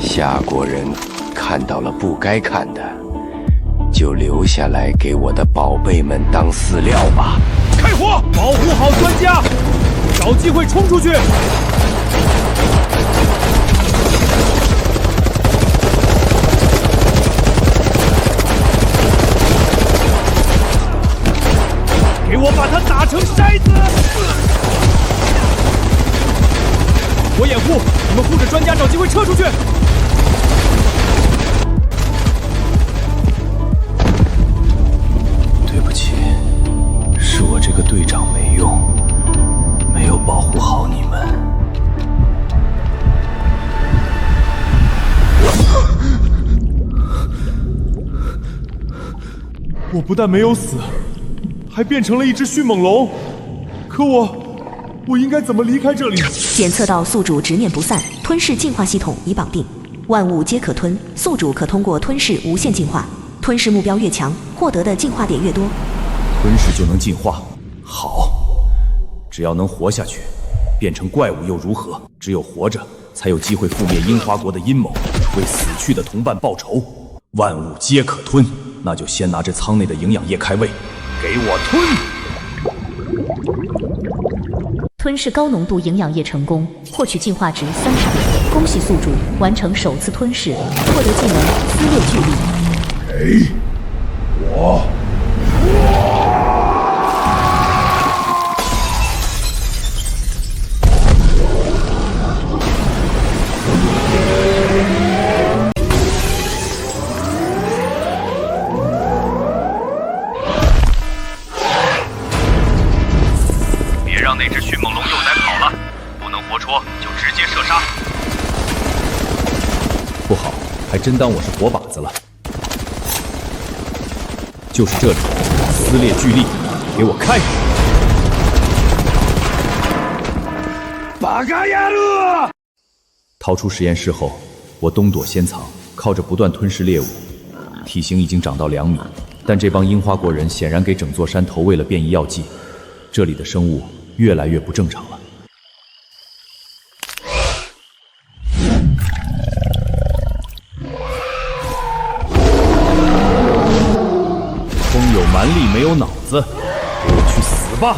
夏国人看到了不该看的，就留下来给我的宝贝们当饲料吧。开火，保护好专家，找机会冲出去。给我把它打成筛子！我掩护，你们护着专家，找机会撤出去。对不起，是我这个队长没用，没有保护好你们。我不但没有死，还变成了一只迅猛龙。可我应该怎么离开这里？检测到宿主执念不散，吞噬进化系统已绑定，万物皆可吞，宿主可通过吞噬无限进化。吞噬目标越强，获得的进化点越多。吞噬就能进化，好，只要能活下去，变成怪物又如何？只有活着，才有机会覆灭樱花国的阴谋，为死去的同伴报仇。万物皆可吞，那就先拿这舱内的营养液开胃，给我吞！吞噬高浓度营养液成功，获取进化值30，恭喜宿主完成首次吞噬，获得技能撕裂巨力。给我！别让那只迅猛龙幼崽跑了，不能活戳就直接射杀。不好，还真当我是活靶子了。就是这里，撕裂巨力，给我开！巴嘎亚勒！逃出实验室后，我东躲先藏，靠着不断吞噬猎物，体型已经长到2米。但这帮樱花国人显然给整座山投喂了变异药剂，这里的生物越来越不正常了。空有蛮力没有脑子，给我去死吧！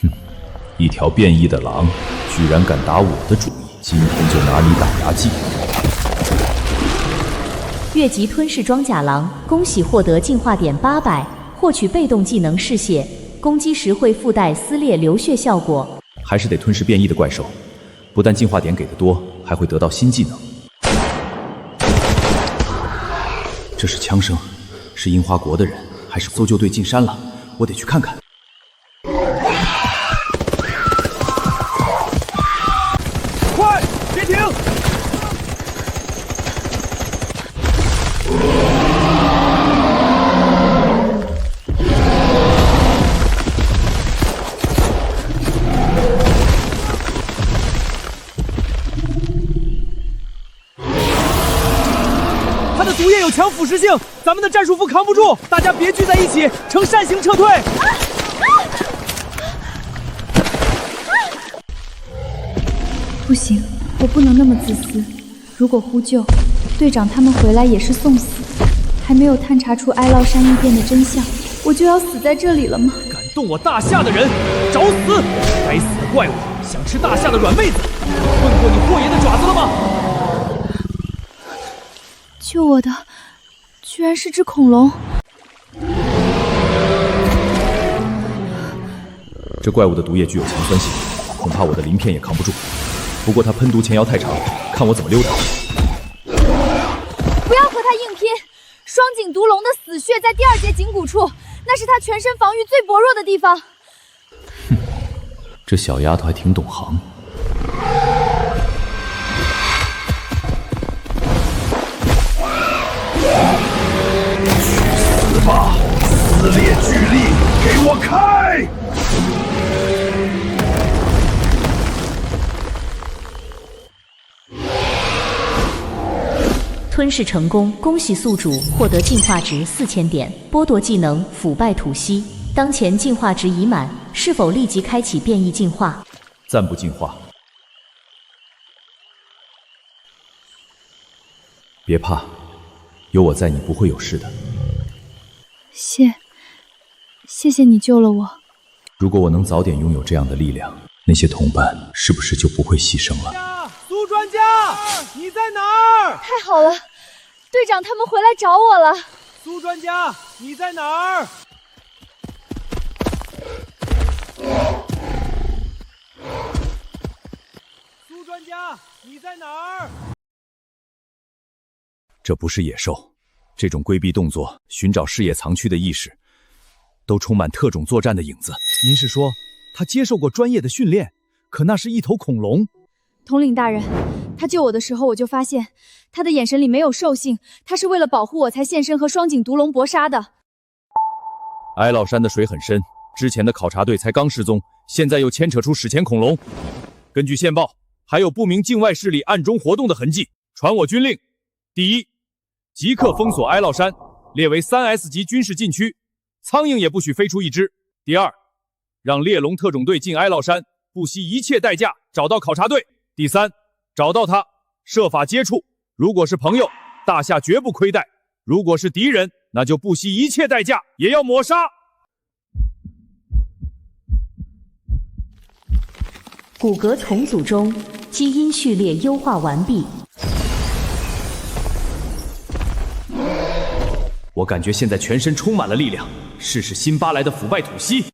哼，一条变异的狼，居然敢打我的主意，今天就拿你打牙祭！越级吞噬装甲狼，恭喜获得进化点800，获取被动技能嗜血，攻击时会附带撕裂流血效果。还是得吞噬变异的怪兽，不但进化点给的多，还会得到新技能。这是枪声，是樱花国的人，还是搜救队进山了？我得去看看。快，别停！他的毒液有强腐蚀性，咱们的战术服扛不住，大家别聚在一起，呈扇形撤退。不行，我不能那么自私。如果呼救，队长他们回来也是送死。还没有探查出哀牢山异变的真相，我就要死在这里了吗？敢动我大夏的人，找死！该死的怪物，想吃大夏的软妹子，混过你霍爷的爪子了吗？救我的，居然是只恐龙！这怪物的毒液具有强酸性，恐怕我的鳞片也扛不住。不过它喷毒前摇太长，看我怎么溜它！不要和他硬拼！双颈毒龙的死穴在第2节颈骨处，那是他全身防御最薄弱的地方。哼，这小丫头还挺懂行。去死吧！撕裂巨力，给我开！吞噬成功，恭喜宿主获得进化值4000点，剥夺技能腐败吐息。当前进化值已满，是否立即开启变异进化？暂不进化。别怕，有我在，你不会有事的。谢谢你救了我。如果我能早点拥有这样的力量，那些同伴是不是就不会牺牲了？苏专家，你在哪儿？太好了，队长他们回来找我了。苏专家，你在哪儿？苏专家，你在哪儿？这不是野兽，这种规避动作、寻找视野藏区的意识，都充满特种作战的影子。您是说他接受过专业的训练？可那是一头恐龙。统领大人，他救我的时候，我就发现他的眼神里没有兽性，他是为了保护我才现身和双颈毒龙搏杀的。哀牢山的水很深，之前的考察队才刚失踪，现在又牵扯出史前恐龙。根据线报，还有不明境外势力暗中活动的痕迹。传我军令：第一，即刻封锁哀牢山，列为3S 级军事禁区，苍蝇也不许飞出一只。第二，让猎龙特种队进哀牢山，不惜一切代价找到考察队。第三，找到他，设法接触。如果是朋友，大夏绝不亏待；如果是敌人，那就不惜一切代价也要抹杀。骨骼重组中，基因序列优化完毕。我感觉现在全身充满了力量，试试新扒来的腐败吐息。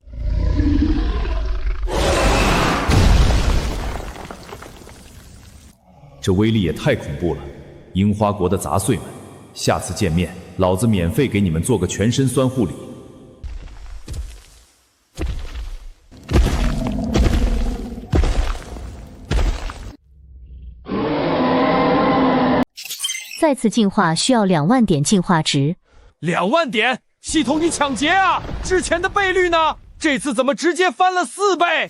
这威力也太恐怖了！樱花国的杂碎们，下次见面，老子免费给你们做个全身酸护理。再次进化需要2万点进化值。2万点？系统你抢劫啊！之前的倍率呢？这次怎么直接翻了4倍？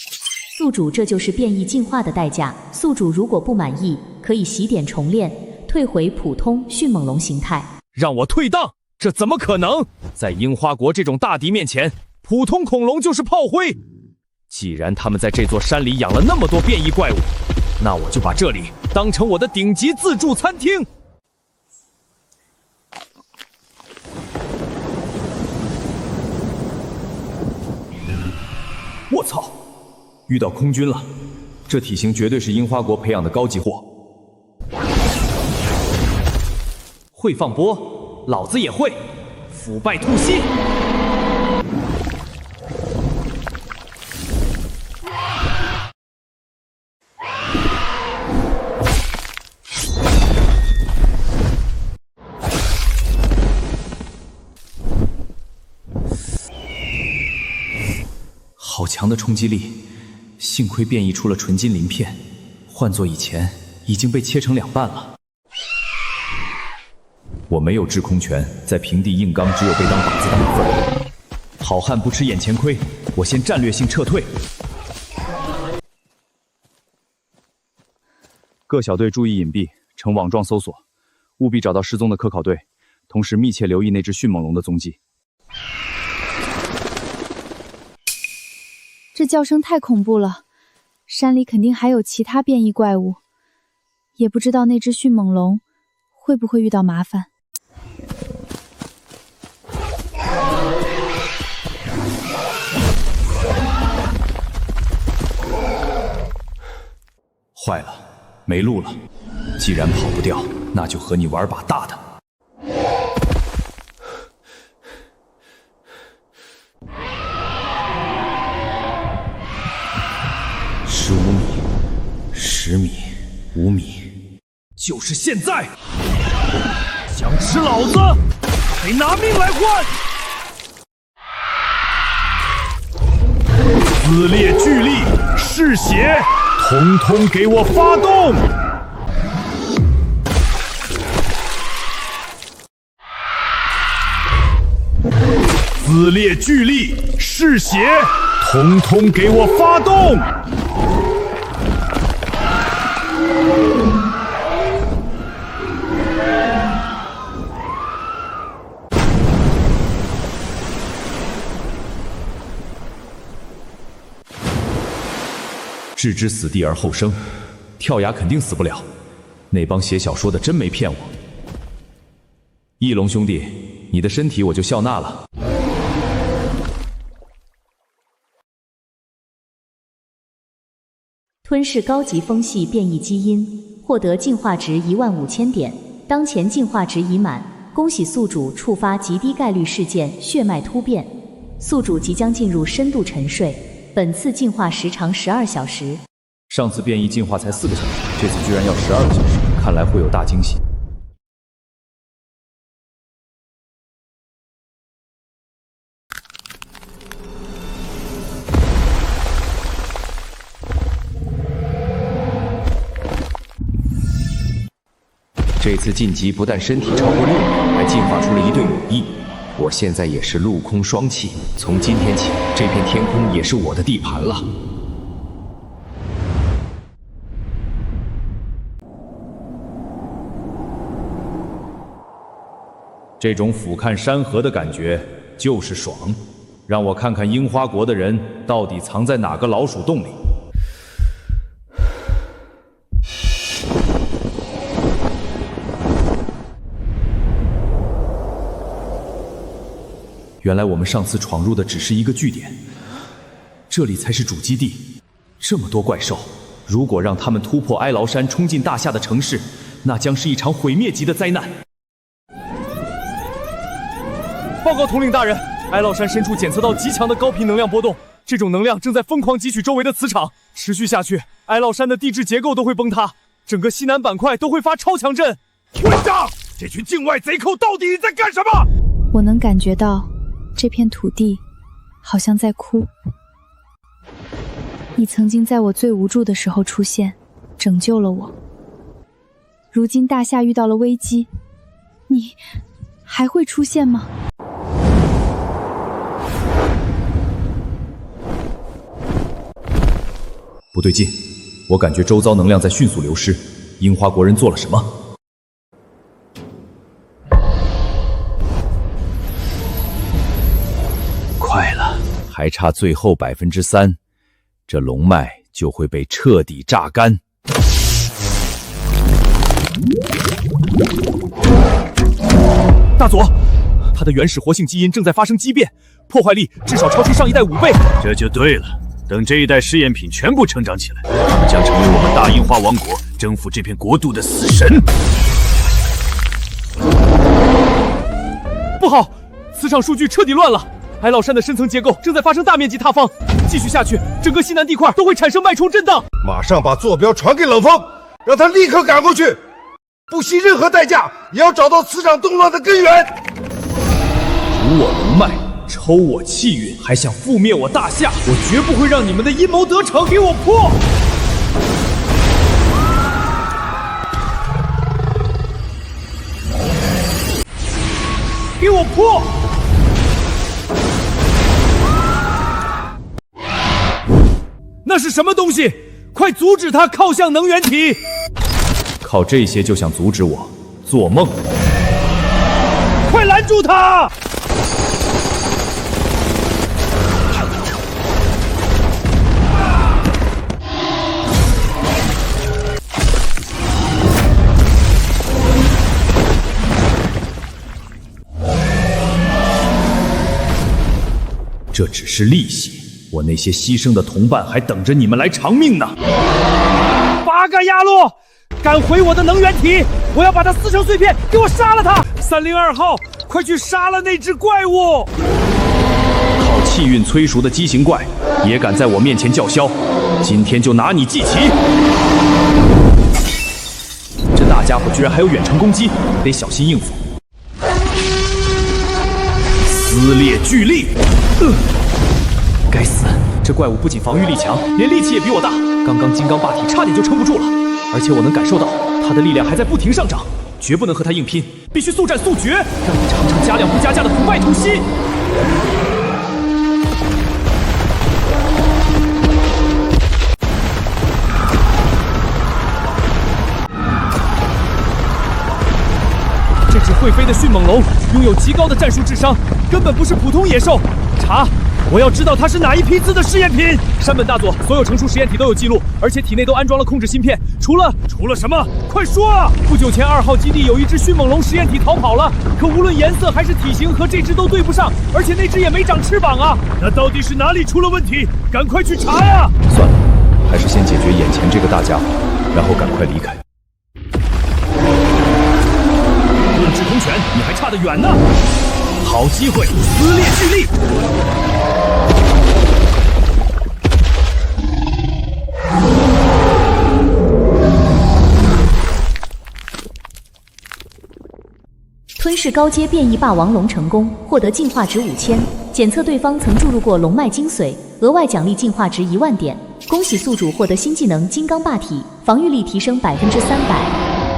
宿主，这就是变异进化的代价。宿主如果不满意，可以洗点重练，退回普通迅猛龙形态。让我退档？这怎么可能？在樱花国这种大敌面前，普通恐龙就是炮灰。既然他们在这座山里养了那么多变异怪物，那我就把这里当成我的顶级自助餐厅。我操！遇到空军了，这体型绝对是樱花国培养的高级货。会放波，老子也会。腐败吐息。好强的冲击力！幸亏变异出了纯金鳞片，换做以前已经被切成2半了。我没有制空权，在平地硬刚只有被当靶子弹的份儿。好汉不吃眼前亏，我先战略性撤退。各小队注意隐蔽，呈网状搜索，务必找到失踪的科考队，同时密切留意那只迅猛龙的踪迹。这叫声太恐怖了，山里肯定还有其他变异怪物，也不知道那只迅猛龙会不会遇到麻烦。坏了，没路了。既然跑不掉，那就和你玩把大的。15米、10米、5米，就是现在！想吃老子，得拿命来换！撕裂巨力，嗜血，统统给我发动！撕裂巨力，嗜血，统统给我发动！置之死地而后生，跳崖肯定死不了。那帮写小说的真没骗我。翼龙兄弟，你的身体我就笑纳了。吞噬高级风系变异基因，获得进化值15000点。当前进化值已满，恭喜宿主触发极低概率事件血脉突变。宿主即将进入深度沉睡，本次进化时长12小时。上次变异进化才4个小时，这次居然要12个小时，看来会有大惊喜。这次晋级不但身体超过6秒，还进化出了一对羽翼。我现在也是陆空双栖，从今天起，这片天空也是我的地盘了。这种俯瞰山河的感觉就是爽，让我看看樱花国的人到底藏在哪个老鼠洞里。原来我们上次闯入的只是一个据点，这里才是主基地。这么多怪兽，如果让他们突破哀牢山，冲进大夏的城市，那将是一场毁灭级的灾难。报告统领大人，哀牢山深处检测到极强的高频能量波动，这种能量正在疯狂汲取周围的磁场，持续下去，哀牢山的地质结构都会崩塌，整个西南板块都会发超强震。混账！这群境外贼寇到底在干什么？我能感觉到这片土地好像在哭。你曾经在我最无助的时候出现，拯救了我。如今大夏遇到了危机，你还会出现吗？不对劲，我感觉周遭能量在迅速流失。樱花国人做了什么？快了，还差最后3%，这龙脉就会被彻底榨干。大佐，它的原始活性基因正在发生畸变，破坏力至少超出上一代5倍。这就对了。等这一代试验品全部成长起来，他们将成为我们大樱花王国征服这片国度的死神。不好，磁场数据彻底乱了，哀牢山的深层结构正在发生大面积塌方，继续下去，整个西南地块都会产生脉冲震荡。马上把坐标传给冷风，让他立刻赶过去，不惜任何代价也要找到磁场动乱的根源。除我龙脉，抽我气运，还想覆灭我大夏，我绝不会让你们的阴谋得逞！给我破！给我破！那是什么东西？快阻止他靠向能源体！靠这些就想阻止我？做梦！快拦住他！这只是利息，我那些牺牲的同伴还等着你们来偿命呢！八嘎亚洛，赶回我的能源体！我要把它撕成碎片，给我杀了它！302号，快去杀了那只怪物！靠气运催熟的畸形怪，也敢在我面前叫嚣？今天就拿你祭旗！这大家伙居然还有远程攻击，得小心应付。撕裂巨力！该死！这怪物不仅防御力强，连力气也比我大。刚刚金刚霸体差点就撑不住了，而且我能感受到他的力量还在不停上涨，绝不能和他硬拼，必须速战速决，让你尝尝加量不加价的土败土息。这只会飞的迅猛龙拥有极高的战术智商，根本不是普通野兽。查，我要知道它是哪一批次的试验品。山本大佐，所有成熟实验体都有记录，而且体内都安装了控制芯片。除了什么？快说啊！不久前2号基地有一只迅猛龙实验体逃跑了，可无论颜色还是体型和这只都对不上，而且那只也没长翅膀啊！那到底是哪里出了问题？赶快去查呀！算了，还是先解决眼前这个大家伙，然后赶快离开。论制空权，你还差得远呢。好机会，撕裂巨力！吞噬高阶变异霸王龙成功，获得进化值5000。检测对方曾注入过龙脉精髓，额外奖励进化值10000点。恭喜宿主获得新技能金刚霸体，防御力提升300%。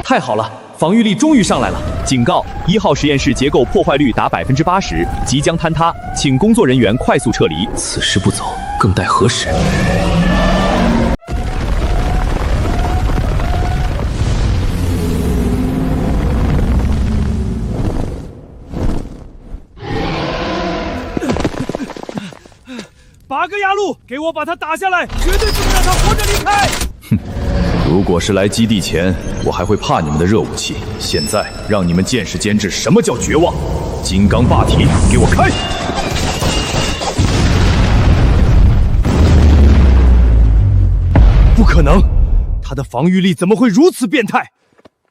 太好了，防御力终于上来了！警告：1号实验室结构破坏率达80%，即将坍塌，请工作人员快速撤离。此时不走，更待何时？8个压路，给我把他打下来，绝对不能让他活着离开！哼，如果是来基地前，我还会怕你们的热武器，现在让你们见识见识什么叫绝望！金刚霸体，给我开！不可能，他的防御力怎么会如此变态？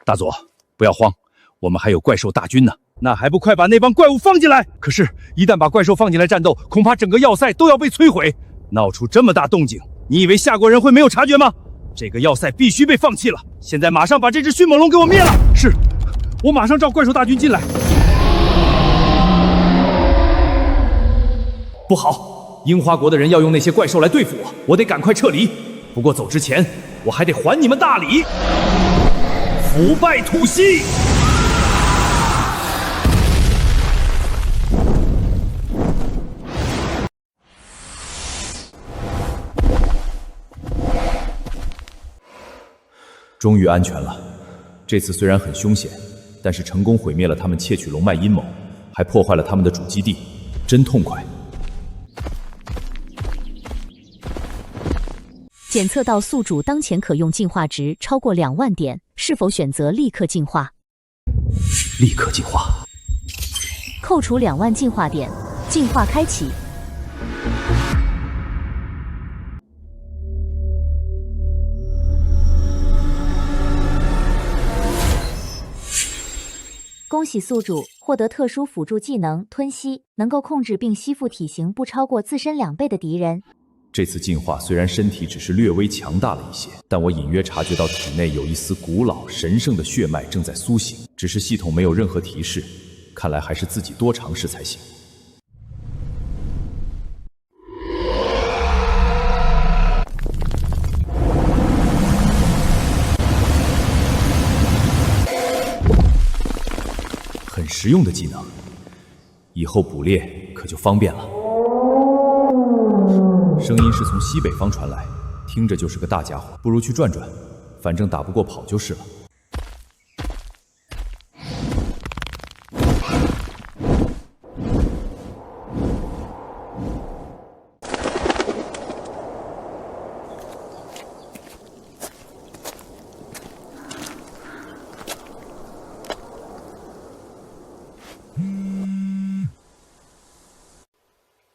大佐，不要慌，我们还有怪兽大军呢。那还不快把那帮怪物放进来！可是，一旦把怪兽放进来战斗，恐怕整个要塞都要被摧毁。闹出这么大动静，你以为夏国人会没有察觉吗？这个要塞必须被放弃了！现在马上把这只迅猛龙给我灭了！是，我马上召怪兽大军进来。不好，樱花国的人要用那些怪兽来对付我，我得赶快撤离。不过走之前，我还得还你们大礼。腐败吐息！终于安全了。这次虽然很凶险，但是成功毁灭了他们窃取龙脉阴谋，还破坏了他们的主基地，真痛快。检测到宿主当前可用进化值超过2万点，是否选择立刻进化？立刻进化。扣除2万进化点，进化开启。恭喜宿主获得特殊辅助技能吞吸，能够控制并吸附体型不超过自身2倍的敌人。这次进化虽然身体只是略微强大了一些，但我隐约察觉到体内有一丝古老神圣的血脉正在苏醒，只是系统没有任何提示，看来还是自己多尝试才行。很实用的技能，以后捕猎可就方便了。声音是从西北方传来，听着就是个大家伙，不如去转转，反正打不过跑就是了。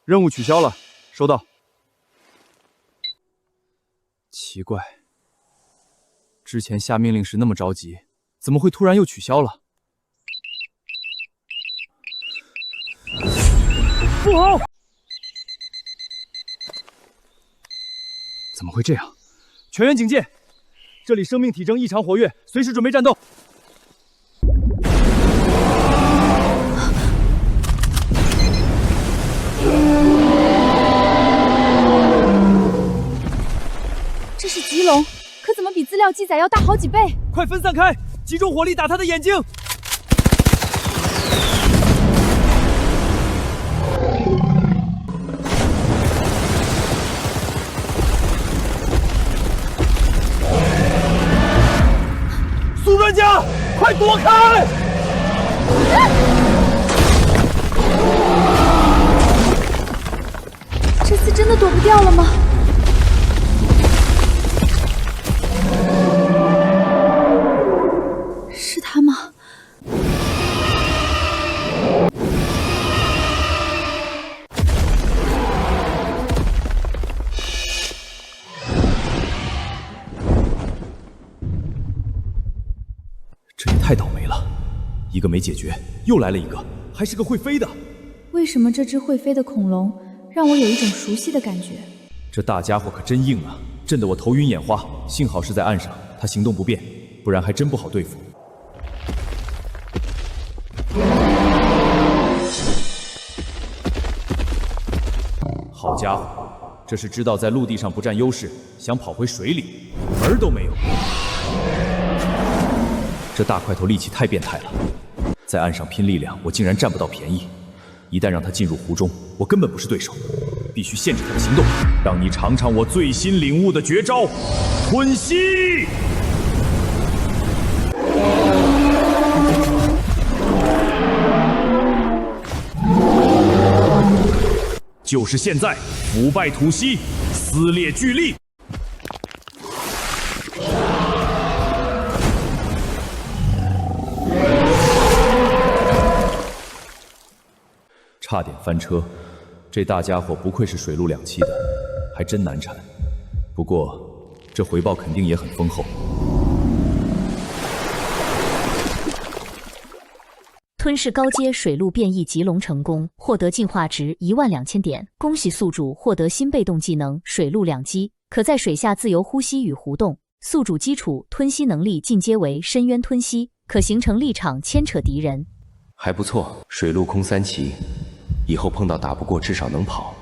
任务取消了，收到。奇怪，之前下命令时那么着急，怎么会突然又取消了？不好！怎么会这样？全员警戒！这里生命体征异常活跃，随时准备战斗。这是棘龙，可怎么比资料记载要大好几倍？快分散开，集中火力打他的眼睛！苏专家，快躲开！真的躲不掉了吗？是他吗？这也太倒霉了，一个没解决，又来了一个，还是个会飞的。为什么这只会飞的恐龙让我有一种熟悉的感觉？这大家伙可真硬啊，震得我头晕眼花。幸好是在岸上，它行动不便，不然还真不好对付。好家伙，这是知道在陆地上不占优势，想跑回水里，门儿都没有。这大块头力气太变态了，在岸上拼力量，我竟然占不到便宜。一旦让他进入湖中，我根本不是对手，必须限制他的行动，让你尝尝我最新领悟的绝招——吞吸！就是现在，腐败吐息，撕裂巨力！差点翻车，这大家伙不愧是水陆两栖的，还真难缠。不过，这回报肯定也很丰厚。吞噬高阶水陆变异棘龙成功，获得进化值12000点。恭喜宿主获得新被动技能水陆两击，可在水下自由呼吸与互动。宿主基础吞吸能力进阶为深渊吞吸，可形成立场牵扯敌人。还不错，水陆空3奇，以后碰到打不过至少能跑。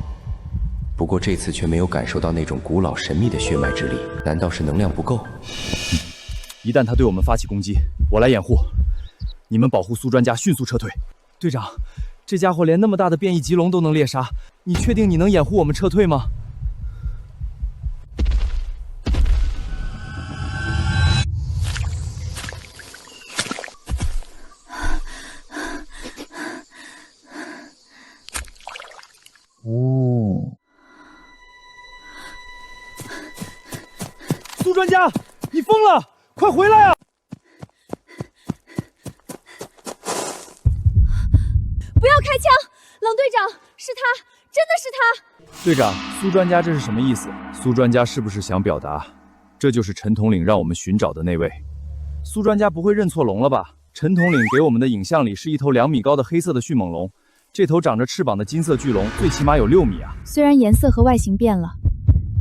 不过这次却没有感受到那种古老神秘的血脉之力，难道是能量不够？一旦他对我们发起攻击，我来掩护。你们保护苏专家迅速撤退。队长，这家伙连那么大的变异棘龙都能猎杀，你确定你能掩护我们撤退吗？苏专家，你疯了！快回来啊！不要开枪！冷队长，是他，真的是他！队长，苏专家这是什么意思？苏专家是不是想表达，这就是陈统领让我们寻找的那位？苏专家不会认错龙了吧？陈统领给我们的影像里是一头2米高的黑色的迅猛龙，这头长着翅膀的金色巨龙最起码有6米啊！虽然颜色和外形变了，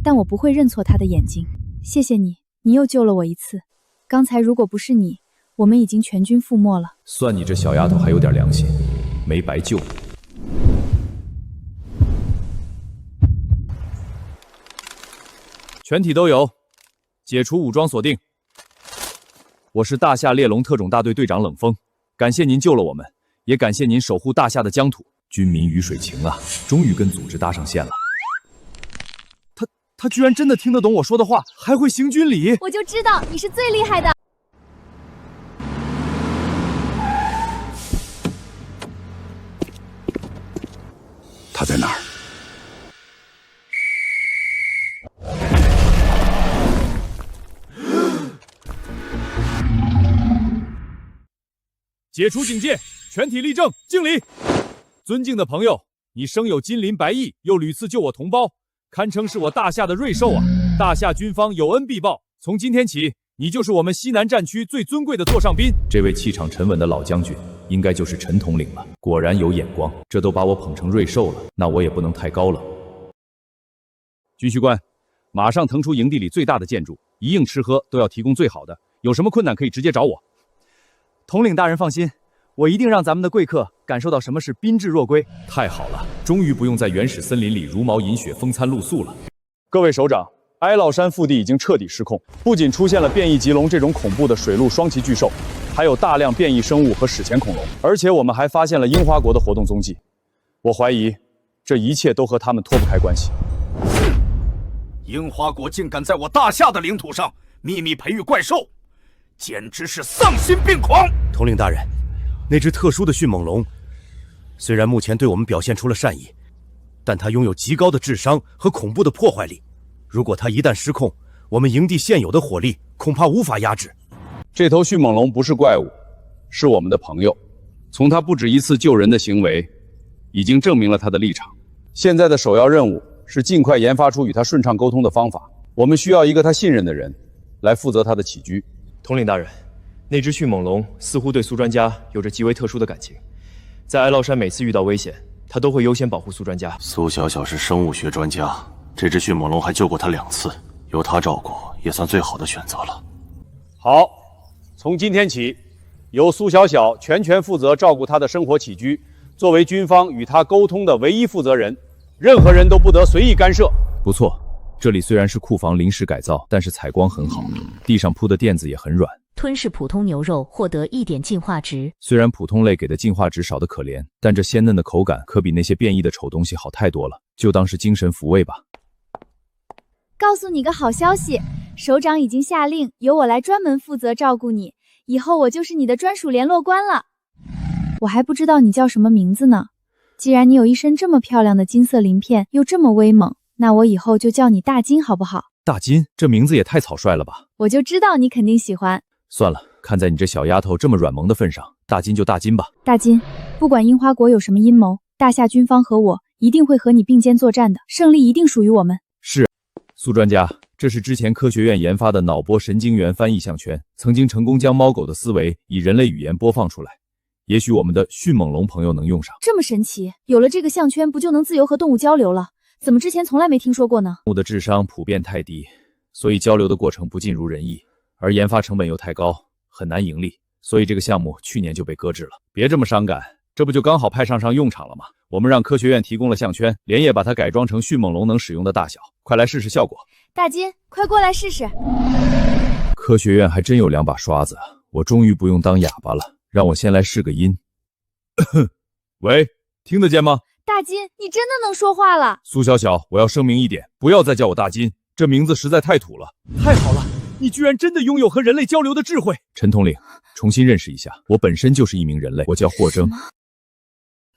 但我不会认错他的眼睛。谢谢你，你又救了我一次。刚才如果不是你，我们已经全军覆没了。算你这小丫头还有点良心，没白救。全体都有，解除武装锁定。我是大夏猎龙特种大队队长冷锋，感谢您救了我们，也感谢您守护大夏的疆土。军民鱼水情啊，终于跟组织搭上线了。他居然真的听得懂我说的话，还会行军礼。我就知道你是最厉害的。他在哪儿？解除警戒，全体立正，敬礼。尊敬的朋友，你生有金鳞白翼，又屡次救我同胞，堪称是我大夏的瑞兽啊！大夏军方有恩必报，从今天起，你就是我们西南战区最尊贵的座上宾。这位气场沉稳的老将军，应该就是陈统领了。果然有眼光，这都把我捧成瑞兽了，那我也不能太高了。军需官，马上腾出营地里最大的建筑，一应吃喝都要提供最好的，有什么困难可以直接找我。统领大人放心，我一定让咱们的贵客感受到什么是宾至若归。太好了，终于不用在原始森林里茹毛饮血、风餐露宿了。各位首长，哀牢山腹地已经彻底失控，不仅出现了变异棘龙这种恐怖的水陆双栖巨兽，还有大量变异生物和史前恐龙，而且我们还发现了樱花国的活动踪迹。我怀疑，这一切都和他们脱不开关系。樱花国竟敢在我大夏的领土上秘密培育怪兽，简直是丧心病狂！统领大人，那只特殊的迅猛龙，虽然目前对我们表现出了善意，但他拥有极高的智商和恐怖的破坏力。如果他一旦失控，我们营地现有的火力恐怕无法压制。这头迅猛龙不是怪物，是我们的朋友。从他不止一次救人的行为，已经证明了他的立场。现在的首要任务是尽快研发出与他顺畅沟通的方法。我们需要一个他信任的人，来负责他的起居。统领大人，那只迅猛龙似乎对苏专家有着极为特殊的感情，在哀牢山每次遇到危险，他都会优先保护苏专家。苏小小是生物学专家，这只迅猛龙还救过他2次，由他照顾也算最好的选择了。好，从今天起，由苏小小全权负责照顾他的生活起居，作为军方与他沟通的唯一负责人，任何人都不得随意干涉。不错，这里虽然是库房临时改造，但是采光很好，地上铺的垫子也很软。吞噬普通牛肉获得1点进化值。虽然普通类给的进化值少得可怜，但这鲜嫩的口感可比那些变异的丑东西好太多了，就当是精神抚慰吧。告诉你个好消息，首长已经下令，由我来专门负责照顾你，以后我就是你的专属联络官了。我还不知道你叫什么名字呢。既然你有一身这么漂亮的金色鳞片，又这么威猛，那我以后就叫你大金好不好？大金，这名字也太草率了吧！我就知道你肯定喜欢。算了，看在你这小丫头这么软萌的份上，大金就大金吧。大金，不管樱花国有什么阴谋，大夏军方和我一定会和你并肩作战的，胜利一定属于我们。是，苏专家，这是之前科学院研发的脑波神经元翻译项圈，曾经成功将猫狗的思维以人类语言播放出来。也许我们的迅猛龙朋友能用上。这么神奇，有了这个项圈，不就能自由和动物交流了？怎么之前从来没听说过呢？动物的智商普遍太低，所以交流的过程不尽如人意，而研发成本又太高，很难盈利，所以这个项目去年就被搁置了。别这么伤感，这不就刚好派上用场了吗？我们让科学院提供了项圈，连夜把它改装成迅猛龙能使用的大小，快来试试效果。大金，快过来试试。科学院还真有2把刷子，我终于不用当哑巴了。让我先来试个音。喂，听得见吗？大金，你真的能说话了。苏小小，我要声明一点，不要再叫我大金，这名字实在太土了。太好了，你居然真的拥有和人类交流的智慧。陈统领，重新认识一下，我本身就是一名人类，我叫霍征。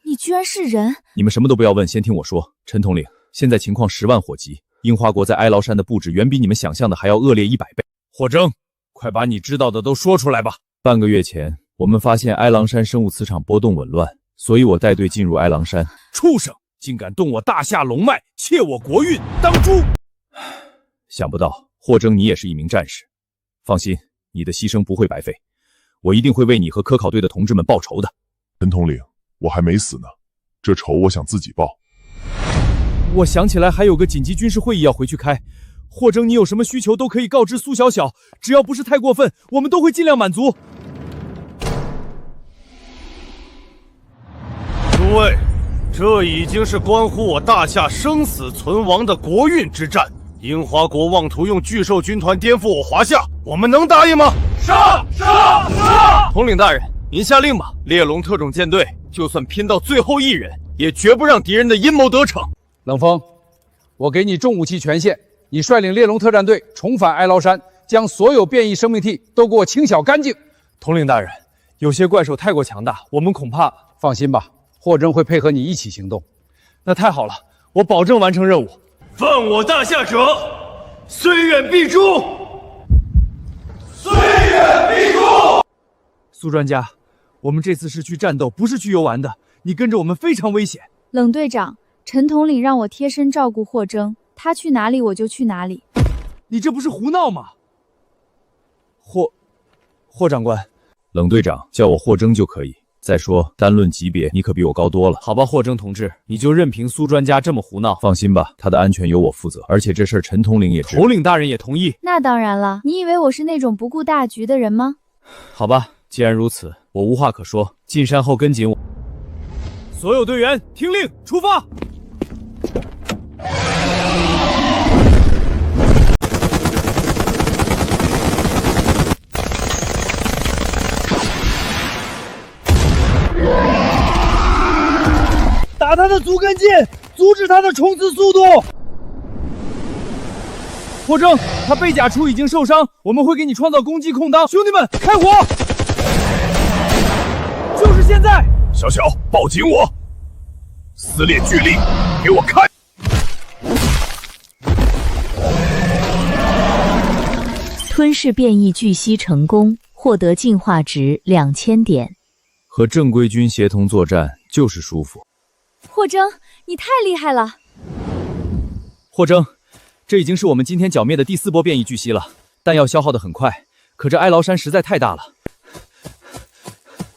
你居然是人？你们什么都不要问，先听我说。陈统领，现在情况10万火急，樱花国在哀牢山的布置远比你们想象的还要恶劣100倍。霍征，快把你知道的都说出来吧。半个月前，我们发现哀狼山生物磁场波动紊乱，所以我带队进入哀狼山。畜生，竟敢动我大夏龙脉，窃我国运，当诛！想不到霍征你也是一名战士，放心，你的牺牲不会白费，我一定会为你和科考队的同志们报仇的。陈统领，我还没死呢，这仇我想自己报。我想起来还有个紧急军事会议要回去开，霍征你有什么需求都可以告知苏小小，只要不是太过分，我们都会尽量满足。诸位，这已经是关乎我大夏生死存亡的国运之战。樱花国妄图用巨兽军团颠覆我华夏，我们能答应吗？杀！统领大人，您下令吧。猎龙特种舰队就算拼到最后一人，也绝不让敌人的阴谋得逞。冷风，我给你重武器权限，你率领猎龙特战队重返哀牢山，将所有变异生命体都给我清扫干净。统领大人，有些怪兽太过强大，我们恐怕……放心吧，霍征会配合你一起行动。那太好了，我保证完成任务。犯我大夏者，虽远必诛！虽远必诛！苏专家，我们这次是去战斗，不是去游玩的，你跟着我们非常危险。冷队长，陈统领让我贴身照顾霍征，他去哪里我就去哪里。你这不是胡闹吗？霍长官，冷队长叫我霍征就可以。再说，单论级别，你可比我高多了。好吧，霍征同志，你就任凭苏专家这么胡闹。放心吧，他的安全由我负责，而且这事儿陈统领也知道。统领大人也同意。那当然了，你以为我是那种不顾大局的人吗？好吧，既然如此，我无话可说。进山后跟紧我。所有队员听令，出发！打他的足跟劲，阻止他的冲刺速度。霍征，他背甲处已经受伤，我们会给你创造攻击空当。兄弟们，开火！就是现在！小小，抱紧我！撕裂巨力，给我看！吞噬变异巨蜥成功，获得进化值2000点。和正规军协同作战就是舒服。霍征，你太厉害了！霍征，这已经是我们今天剿灭的第4波变异巨蜥了，弹药消耗得很快，可这哀牢山实在太大了。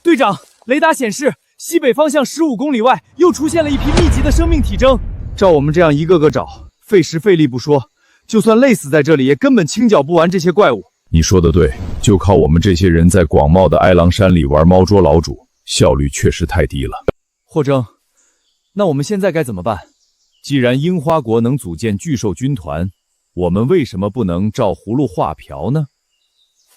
队长，雷达显示西北方向15公里外又出现了一批密集的生命体征。照我们这样一个个找，费时费力不说，就算累死在这里，也根本清剿不完这些怪物。你说的对，就靠我们这些人在广袤的哀狼山里玩猫捉老鼠，效率确实太低了。霍征，那我们现在该怎么办？既然樱花国能组建巨兽军团，我们为什么不能照葫芦画瓢呢？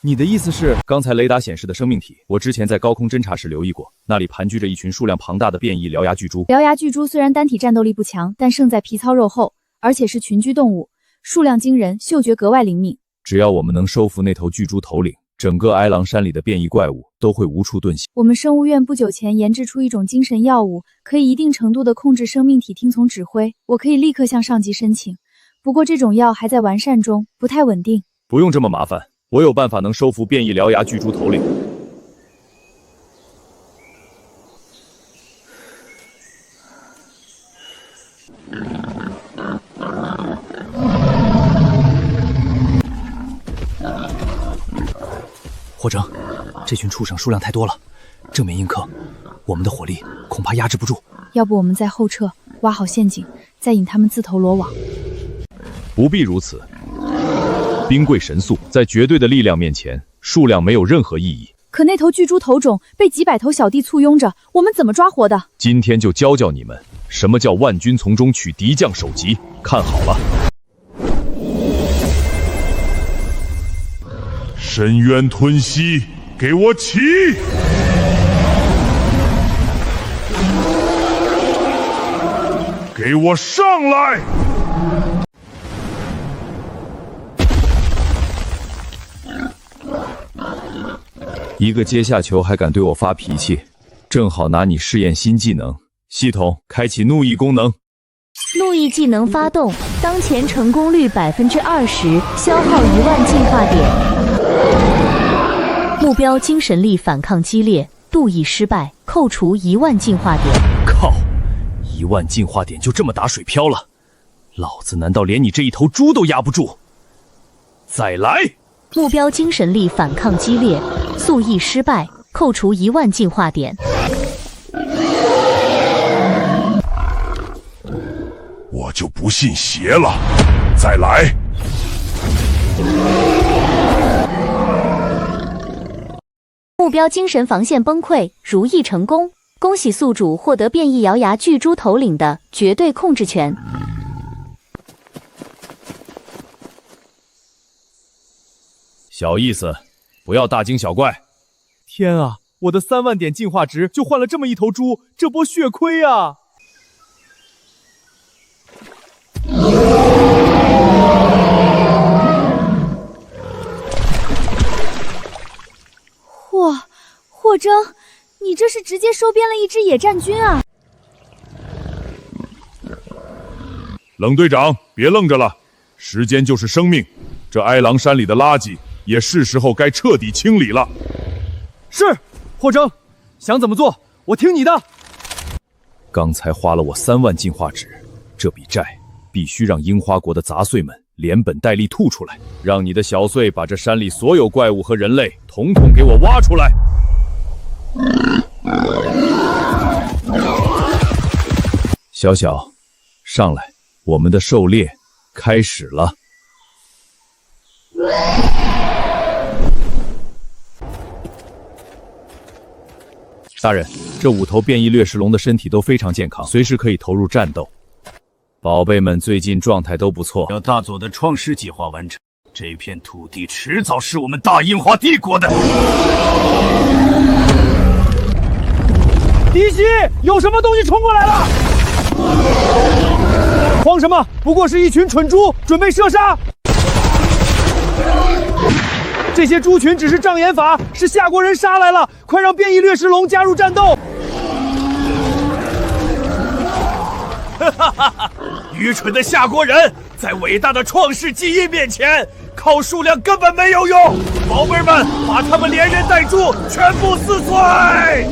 你的意思是，刚才雷达显示的生命体，我之前在高空侦察时留意过，那里盘踞着一群数量庞大的变异獠牙巨猪。獠牙巨猪虽然单体战斗力不强，但胜在皮糙肉厚，而且是群居动物，数量惊人，嗅觉格外灵敏。只要我们能收服那头巨猪头领，整个哀狼山里的变异怪物都会无处遁形。我们生物院不久前研制出一种精神药物，可以一定程度地控制生命体听从指挥，我可以立刻向上级申请。不过这种药还在完善中，不太稳定。不用这么麻烦，我有办法能收服变异獠牙巨猪头领。霍征，这群畜生数量太多了，正面硬磕，我们的火力恐怕压制不住。要不我们再后撤，挖好陷阱，再引他们自投罗网。不必如此，兵贵神速，在绝对的力量面前，数量没有任何意义。可那头巨猪头种被几百头小弟簇拥着，我们怎么抓活的？今天就教教你们，什么叫万军从中取敌将首级，看好了。深渊吞吸，给我起！给我上来！一个阶下囚还敢对我发脾气，正好拿你试验新技能。系统开启怒意功能。怒意技能发动，当前成功率20%，消耗10000进化点。目标精神力反抗激烈，度意失败，扣除10000进化点。靠，10000进化点就这么打水漂了？老子难道连你这一头猪都压不住？再来！目标精神力反抗激烈，速意失败，扣除10000进化点。我就不信邪了，再来！目标精神防线崩溃，如意成功。恭喜宿主获得变异獠牙巨猪头领的绝对控制权。小意思，不要大惊小怪。天啊，我的3万点进化值就换了这么一头猪，这波血亏啊！霍征，你这是直接收编了一支野战军啊！冷队长，别愣着了，时间就是生命，这哀狼山里的垃圾也是时候该彻底清理了。是，霍征，想怎么做，我听你的。刚才花了我3万进化值，这笔债必须让樱花国的杂碎们连本带利吐出来，让你的小碎把这山里所有怪物和人类统统给我挖出来。小小，上来，我们的狩猎开始了。大人，这5头变异掠食龙的身体都非常健康，随时可以投入战斗。宝贝们最近状态都不错。要大佐的创世计划完成，这片土地迟早是我们大樱花帝国的。敌袭！有什么东西冲过来了？慌什么？不过是一群蠢猪，准备射杀。这些猪群只是障眼法，是夏国人杀来了，快让变异掠食龙加入战斗！愚蠢的夏国人，在伟大的创世基因面前，靠数量根本没有用。宝贝们，把他们连人带猪全部撕碎！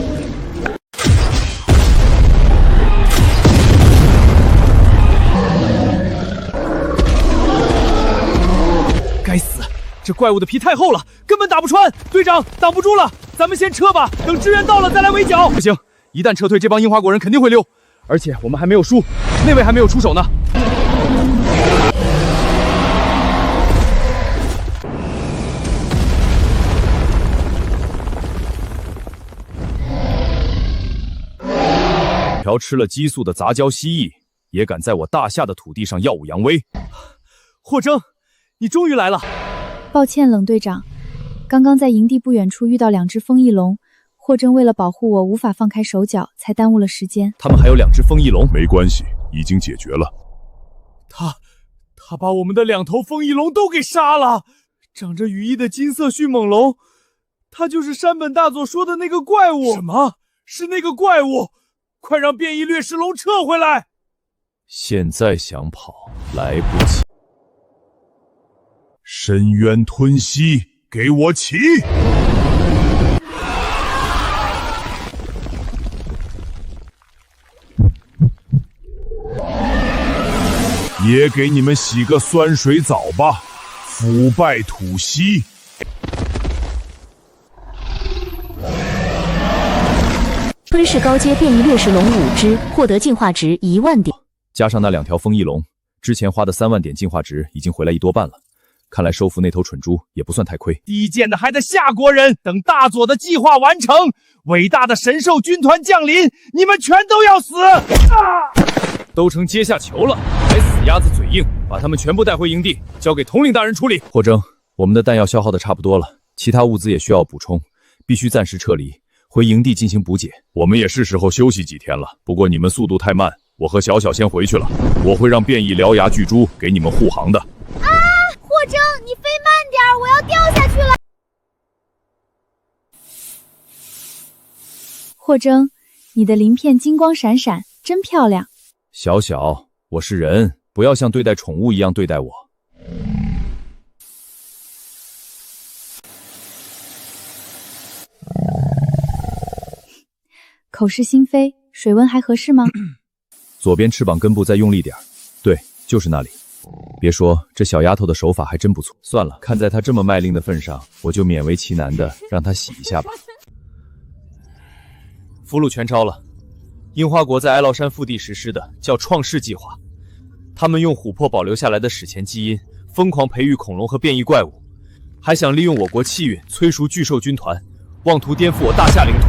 该死，这怪物的皮太厚了，根本打不穿。队长，挡不住了，咱们先撤吧，等支援到了再来围剿。不行，一旦撤退，这帮樱花国人肯定会溜。而且我们还没有输，那位还没有出手呢。条吃了激素的杂交蜥蜴，也敢在我大夏的土地上耀武扬威。霍征，你终于来了。抱歉，冷队长，刚刚在营地不远处遇到2只风翼龙。霍征为了保护我，无法放开手脚，才耽误了时间。他们还有2只风翼龙，没关系，已经解决了。他把我们的2头风翼龙都给杀了。长着羽翼的金色迅猛龙，他就是山本大佐说的那个怪物。什么？是那个怪物？快让变异掠食龙撤回来！现在想跑来不及。深渊吞吸，给我起！也给你们洗个酸水澡吧，腐败土息！吞噬高阶变异掠食龙5只，获得进化值1万点。加上那2条风翼龙，之前花的3万点进化值已经回来1多半了。看来收服那头蠢猪也不算太亏。低贱的还在夏国人，等大佐的计划完成，伟大的神兽军团降临，你们全都要死！都成阶下囚了，还死鸭子嘴硬，把他们全部带回营地，交给统领大人处理。霍征，我们的弹药消耗的差不多了，其他物资也需要补充，必须暂时撤离，回营地进行补给。我们也是时候休息几天了，不过你们速度太慢，我和小小先回去了，我会让变异獠牙巨猪给你们护航的。霍征，你飞慢点，我要掉下去了。霍征，你的鳞片金光闪闪，真漂亮。小小，我是人，不要像对待宠物一样对待我。口是心非，水温还合适吗？左边翅膀根部再用力点，对，就是那里。别说，这小丫头的手法还真不错。算了，看在她这么卖力的份上，我就勉为其难的让她洗一下吧。俘虏全招了。樱花国在哀牢山腹地实施的叫创世计划，他们用琥珀保留下来的史前基因，疯狂培育恐龙和变异怪物，还想利用我国气运催熟巨兽军团，妄图颠覆我大夏领土。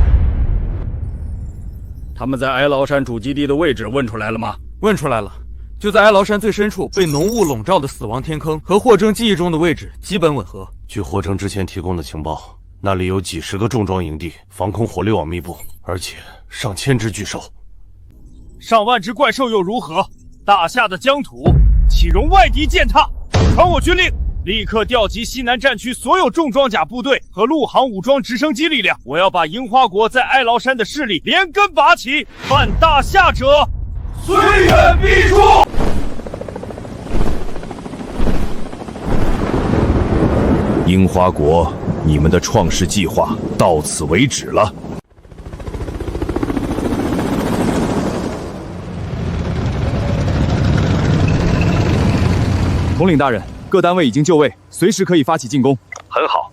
他们在哀牢山主基地的位置问出来了吗？问出来了，就在哀牢山最深处被浓雾笼罩的死亡天坑，和霍征记忆中的位置基本吻合。据霍征之前提供的情报，那里有几十个重装营地，防空火力网密布，而且上千只巨兽。上万只怪兽又如何？大夏的疆土岂容外敌践踏？传我军令，立刻调集西南战区所有重装甲部队和陆航武装直升机力量，我要把樱花国在哀牢山的势力连根拔起，犯大夏者虽远必诛。樱花国，你们的创世计划到此为止了。统领大人，各单位已经就位，随时可以发起进攻。很好，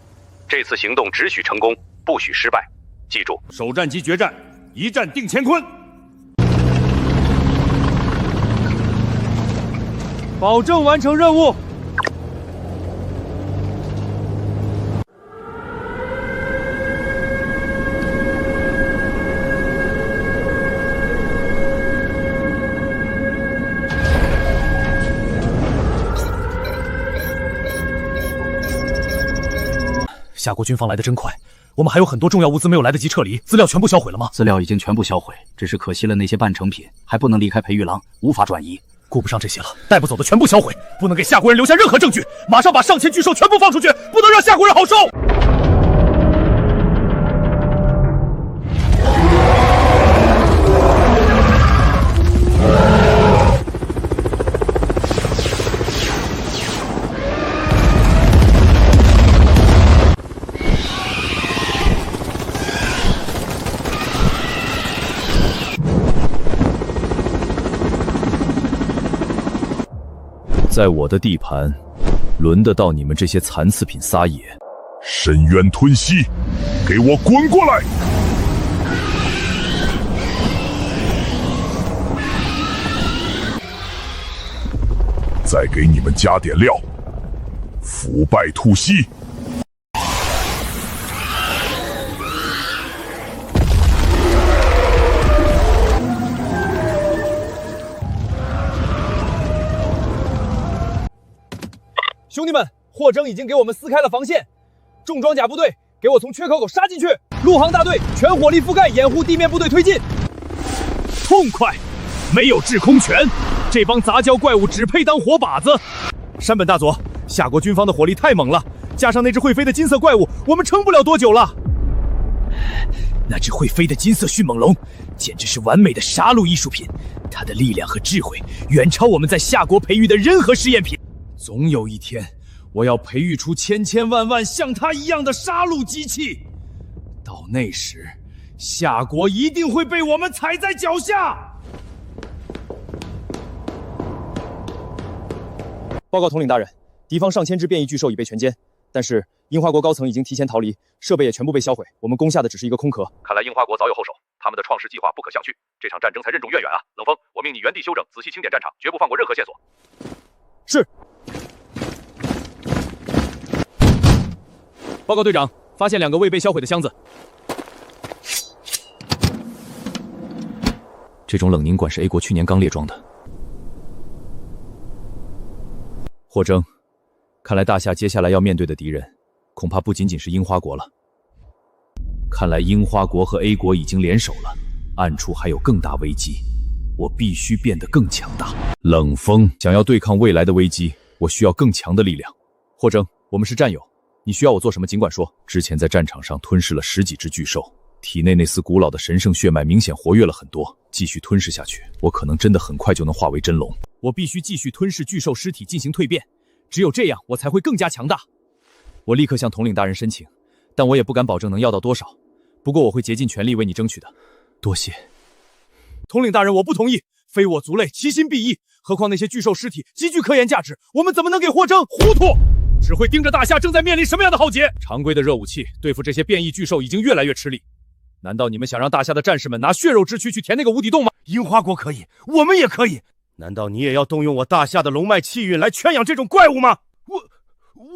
这次行动只许成功，不许失败。记住，首战即决战，一战定乾坤。保证完成任务。夏国军方来得真快，我们还有很多重要物资没有来得及撤离，资料全部销毁了吗？资料已经全部销毁，只是可惜了那些半成品，还不能离开培育廊，无法转移。顾不上这些了，带不走的全部销毁，不能给夏国人留下任何证据。马上把上千巨兽全部放出去，不能让夏国人好受。在我的地盘，轮得到你们这些残次品撒野？深渊吞噬，给我滚过来！再给你们加点料，腐败吐息。兄弟们，霍征已经给我们撕开了防线，重装甲部队给我从缺口杀进去，陆航大队全火力覆盖，掩护地面部队推进。痛快！没有制空权，这帮杂交怪物只配当活靶子。山本大佐，夏国军方的火力太猛了，加上那只会飞的金色怪物，我们撑不了多久了。那只会飞的金色迅猛龙，简直是完美的杀戮艺术品，它的力量和智慧远超我们在夏国培育的任何试验品。总有一天，我要培育出千千万万像它一样的杀戮机器。到那时，夏国一定会被我们踩在脚下。报告统领大人，敌方上千只变异巨兽已被全歼，但是樱花国高层已经提前逃离，设备也全部被销毁，我们攻下的只是一个空壳。看来樱花国早有后手，他们的创世计划不可相去，这场战争才任重渊源啊！冷锋，我命你原地休整，仔细清点战场，绝不放过任何线索。是。报告队长，发现2个未被销毁的箱子。这种冷凝管是 A 国去年刚列装的。霍征，看来大夏接下来要面对的敌人，恐怕不仅仅是樱花国了。看来樱花国和 A 国已经联手了，暗处还有更大危机，我必须变得更强大。冷锋，想要对抗未来的危机，我需要更强的力量。霍征，我们是战友，你需要我做什么尽管说。之前在战场上吞噬了10几只巨兽，体内那丝古老的神圣血脉明显活跃了很多，继续吞噬下去，我可能真的很快就能化为真龙。我必须继续吞噬巨兽尸体进行蜕变，只有这样我才会更加强大。我立刻向统领大人申请，但我也不敢保证能要到多少，不过我会竭尽全力为你争取的。多谢。统领大人，我不同意，非我族类，其心必异。何况那些巨兽尸体极具科研价值，我们怎么能给霍征？糊涂！只会盯着大夏正在面临什么样的浩劫。常规的热武器对付这些变异巨兽已经越来越吃力，难道你们想让大夏的战士们拿血肉之躯去填那个无底洞吗？樱花国可以，我们也可以。难道你也要动用我大夏的龙脉气运来圈养这种怪物吗？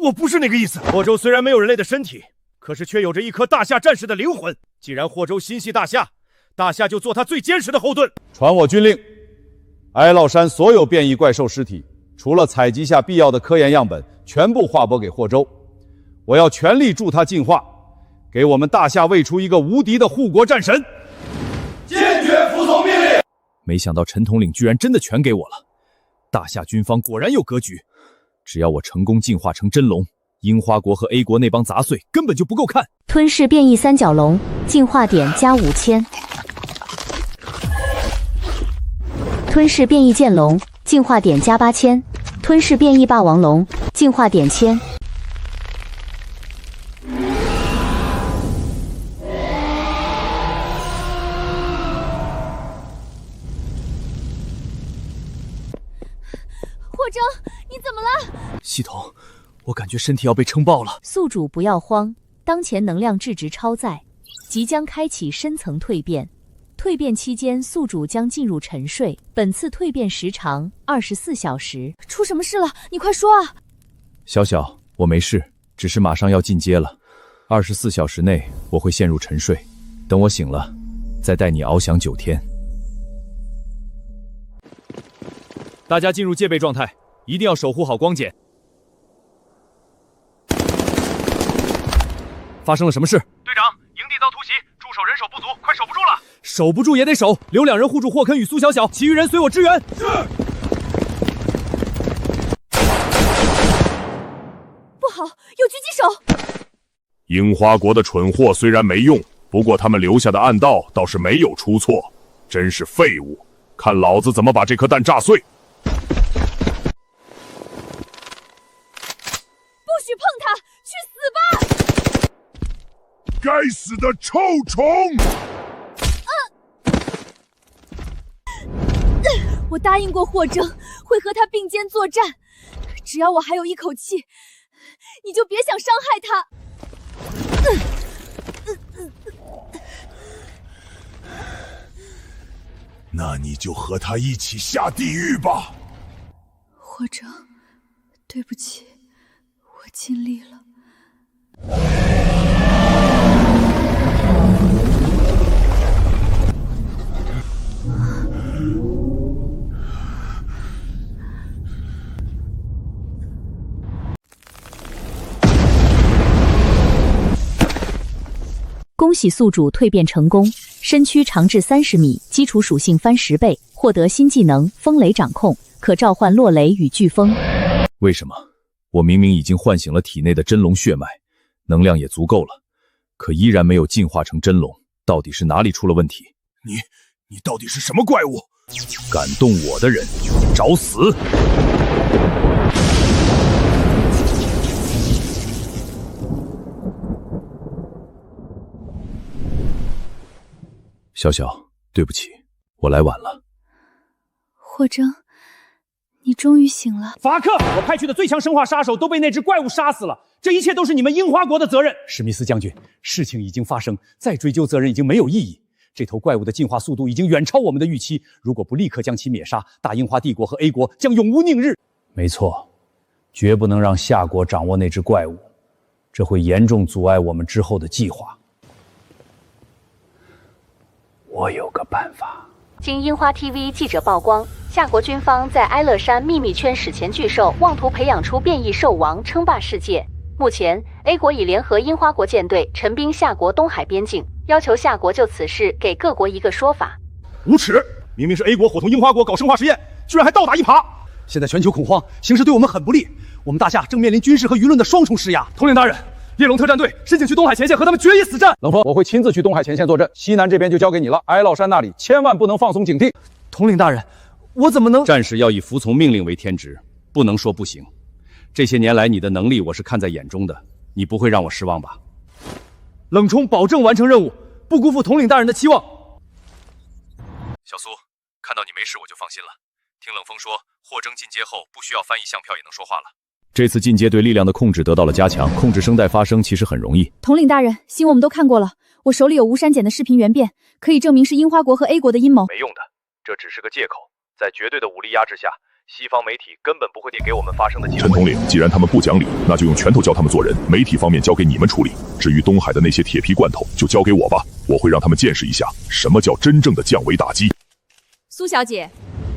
我不是那个意思。霍州虽然没有人类的身体，可是却有着一颗大夏战士的灵魂。既然霍州心系大夏，大夏就做他最坚实的后盾。传我军令，哀牢山所有变异怪兽尸体，除了采集下必要的科研样本，全部划拨给霍州。我要全力助他进化，给我们大夏喂出一个无敌的护国战神。坚决服从命令。没想到陈统领居然真的全给我了，大夏军方果然有格局。只要我成功进化成真龙，樱花国和 A 国那帮杂碎根本就不够看。吞噬变异三角龙，进化点加5000。吞噬变异剑龙，进化点加8000。吞噬变异霸王龙，进化点1000。霍征，你怎么了？系统，我感觉身体要被撑爆了。宿主不要慌，当前能量质值超载，即将开启深层蜕变。蜕变期间，宿主将进入沉睡。本次蜕变时长24小时。出什么事了？你快说啊！小小，我没事，只是马上要进阶了。24小时内我会陷入沉睡，等我醒了，再带你翱翔9天。大家进入戒备状态，一定要守护好光检。发生了什么事？队长，营地遭突袭，驻守人手不足，快守不住了。守不住也得守，留2人护住霍肯与苏小小，其余人随我支援。是。不好，有狙击手。樱花国的蠢货虽然没用，不过他们留下的暗道倒是没有出错，真是废物！看老子怎么把这颗蛋炸碎！不许碰它，去死吧！该死的臭虫！我答应过霍征会和他并肩作战，只要我还有一口气，你就别想伤害他。那你就和他一起下地狱吧。霍征，对不起，我尽力了。恭喜宿主蜕变成功，身躯长至30米，基础属性翻10倍，获得新技能风雷掌控，可召唤落雷与飓风。为什么？我明明已经唤醒了体内的真龙血脉，能量也足够了，可依然没有进化成真龙，到底是哪里出了问题？你到底是什么怪物？敢动我的人，找死！小小，对不起，我来晚了。霍征，你终于醒了。法克，我派去的最强生化杀手都被那只怪物杀死了，这一切都是你们樱花国的责任。史密斯将军，事情已经发生，再追究责任已经没有意义。这头怪物的进化速度已经远超我们的预期，如果不立刻将其灭杀，大樱花帝国和 A 国将永无宁日。没错，绝不能让夏国掌握那只怪物，这会严重阻碍我们之后的计划。我有个办法。经樱花 TV 记者曝光，夏国军方在哀乐山秘密圈史前巨兽，妄图培养出变异兽王，称霸世界。目前 A 国已联合樱花国舰队陈兵夏国东海边境，要求夏国就此事给各国一个说法。无耻！明明是 A 国伙同樱花国搞生化实验，居然还倒打一耙。现在全球恐慌，形势对我们很不利，我们大夏正面临军事和舆论的双重施压。统领大人，猎龙特战队申请去东海前线和他们决一死战。冷风，我会亲自去东海前线坐镇，西南这边就交给你了。哀牢山那里千万不能放松警惕。统领大人，我怎么能？战士要以服从命令为天职，不能说不行。这些年来你的能力我是看在眼中的，你不会让我失望吧？冷冲保证完成任务，不辜负统领大人的期望。小苏，看到你没事我就放心了。听冷风说，霍征进阶后不需要翻译相票也能说话了。这次进阶对力量的控制得到了加强，控制声带发声其实很容易。统领大人，信我们都看过了，我手里有无删减的视频原变，可以证明是樱花国和 A 国的阴谋。没用的，这只是个借口，在绝对的武力压制下，西方媒体根本不会给我们发声的机会。陈统领，既然他们不讲理，那就用拳头教他们做人。媒体方面交给你们处理，至于东海的那些铁皮罐头，就交给我吧。我会让他们见识一下什么叫真正的降维打击。苏小姐，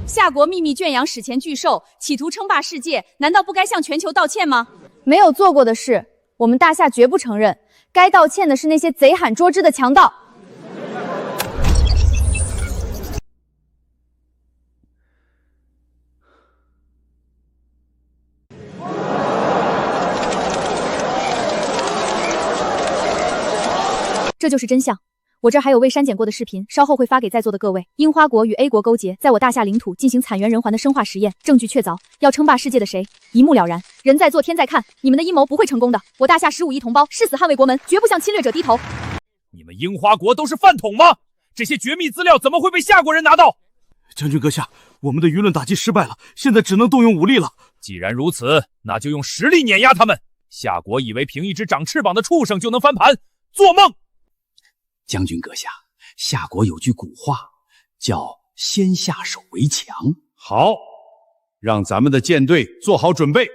夏国秘密圈养史前巨兽，企图称霸世界，难道不该向全球道歉吗？没有做过的事，我们大夏绝不承认。该道歉的是那些贼喊捉之的强盗。这就是真相。我这儿还有未删减过的视频，稍后会发给在座的各位。樱花国与 A 国勾结，在我大夏领土进行惨源人寰的生化实验，证据确凿，要称霸世界的谁，一目了然。人在做天在看，你们的阴谋不会成功的。我大夏15亿同胞誓死捍卫国门，绝不向侵略者低头。你们樱花国都是饭桶吗？这些绝密资料怎么会被夏国人拿到？将军阁下，我们的舆论打击失败了，现在只能动用武力了。既然如此，那就用实力碾压他们。夏国以为凭一只长翅膀的畜生就能翻盘，做梦！将军阁下，夏国有句古话，叫先下手为强。好，让咱们的舰队做好准备，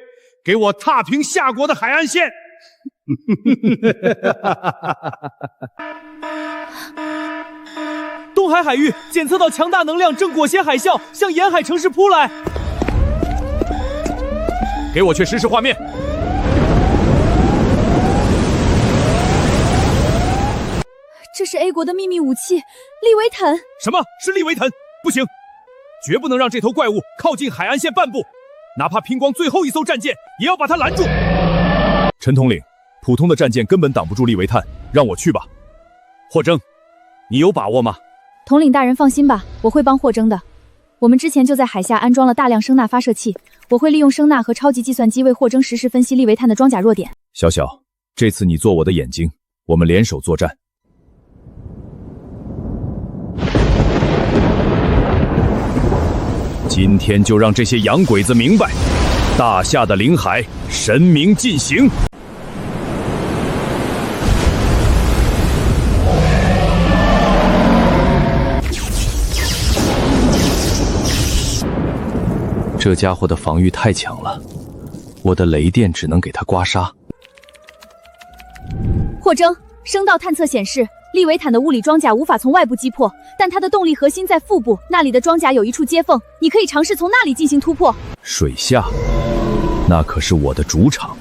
给我踏平夏国的海岸线。东海海域检测到强大能量正裹挟海啸向沿海城市扑来。给我去实时画面。这是 A 国的秘密武器利维坦。什么是利维坦？不行，绝不能让这头怪物靠近海岸线半步，哪怕拼光最后一艘战舰，也要把它拦住。陈统领，普通的战舰根本挡不住利维坦，让我去吧。霍征，你有把握吗？统领大人放心吧，我会帮霍征的。我们之前就在海下安装了大量声呐发射器，我会利用声呐和超级计算机为霍征实时分析利维坦的装甲弱点。小小，这次你做我的眼睛，我们联手作战。今天就让这些洋鬼子明白，大夏的领海，神明进行。这家伙的防御太强了，我的雷电只能给他刮痧。霍征，声道探测显示，利维坦的物理装甲无法从外部击破，但它的动力核心在腹部，那里的装甲有一处接缝，你可以尝试从那里进行突破。水下，那可是我的主场。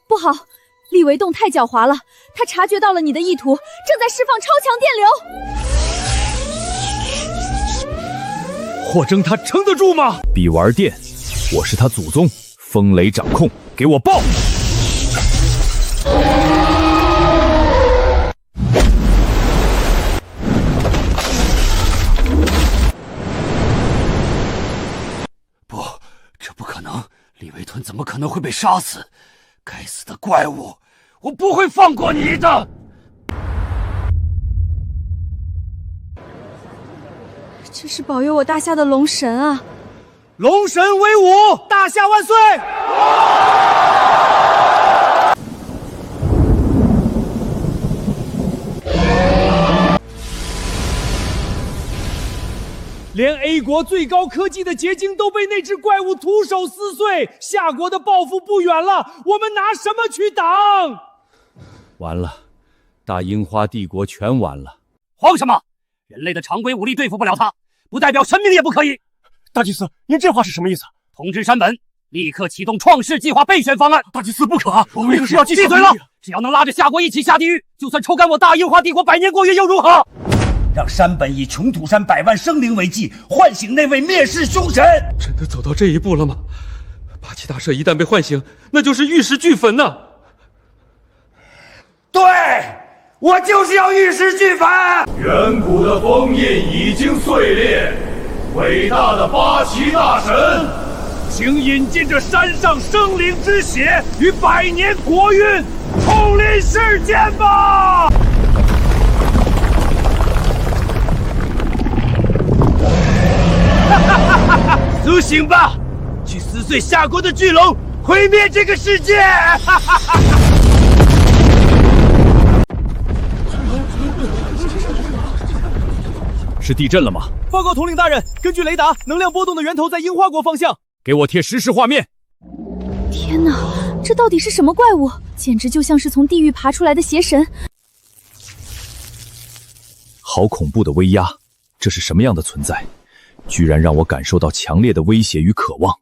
不好，利维洞太狡猾了，他察觉到了你的意图，正在释放超强电流。霍征他撑得住吗？必玩电，我是他祖宗，风雷掌控，给我爆！不，这不可能！利维屯怎么可能会被杀死？该死的怪物，我不会放过你的！这是保佑我大夏的龙神啊！龙神威武，大夏万岁！连 A 国最高科技的结晶都被那只怪物徒手撕碎，夏国的报复不远了，我们拿什么去挡？完了，大樱花帝国全完了！慌什么？人类的常规武力对付不了他，不代表神明也不可以。大祭司，您这话是什么意思？通知山本，立刻启动创世计划备选方案。大祭司不可啊！我们可是要闭嘴了！只要能拉着夏国一起下地狱，就算抽干我大樱花帝国100年过月又如何？让山本以穷土山100万生灵为祭，唤醒那位灭世凶神。真的走到这一步了吗？八岐大社一旦被唤醒，那就是玉石俱焚呐！对，我就是要玉石俱焚。远古的封印已经碎裂，伟大的八岐大神，请引进这山上生灵之血与100年国运，统领世间吧！苏醒吧，去撕碎夏国的巨龙，毁灭这个世界！是地震了吗？报告统领大人，根据雷达，能量波动的源头在樱花国方向。给我贴实时画面。天哪，这到底是什么怪物？简直就像是从地狱爬出来的邪神。好恐怖的威压，这是什么样的存在？居然让我感受到强烈的威胁与渴望。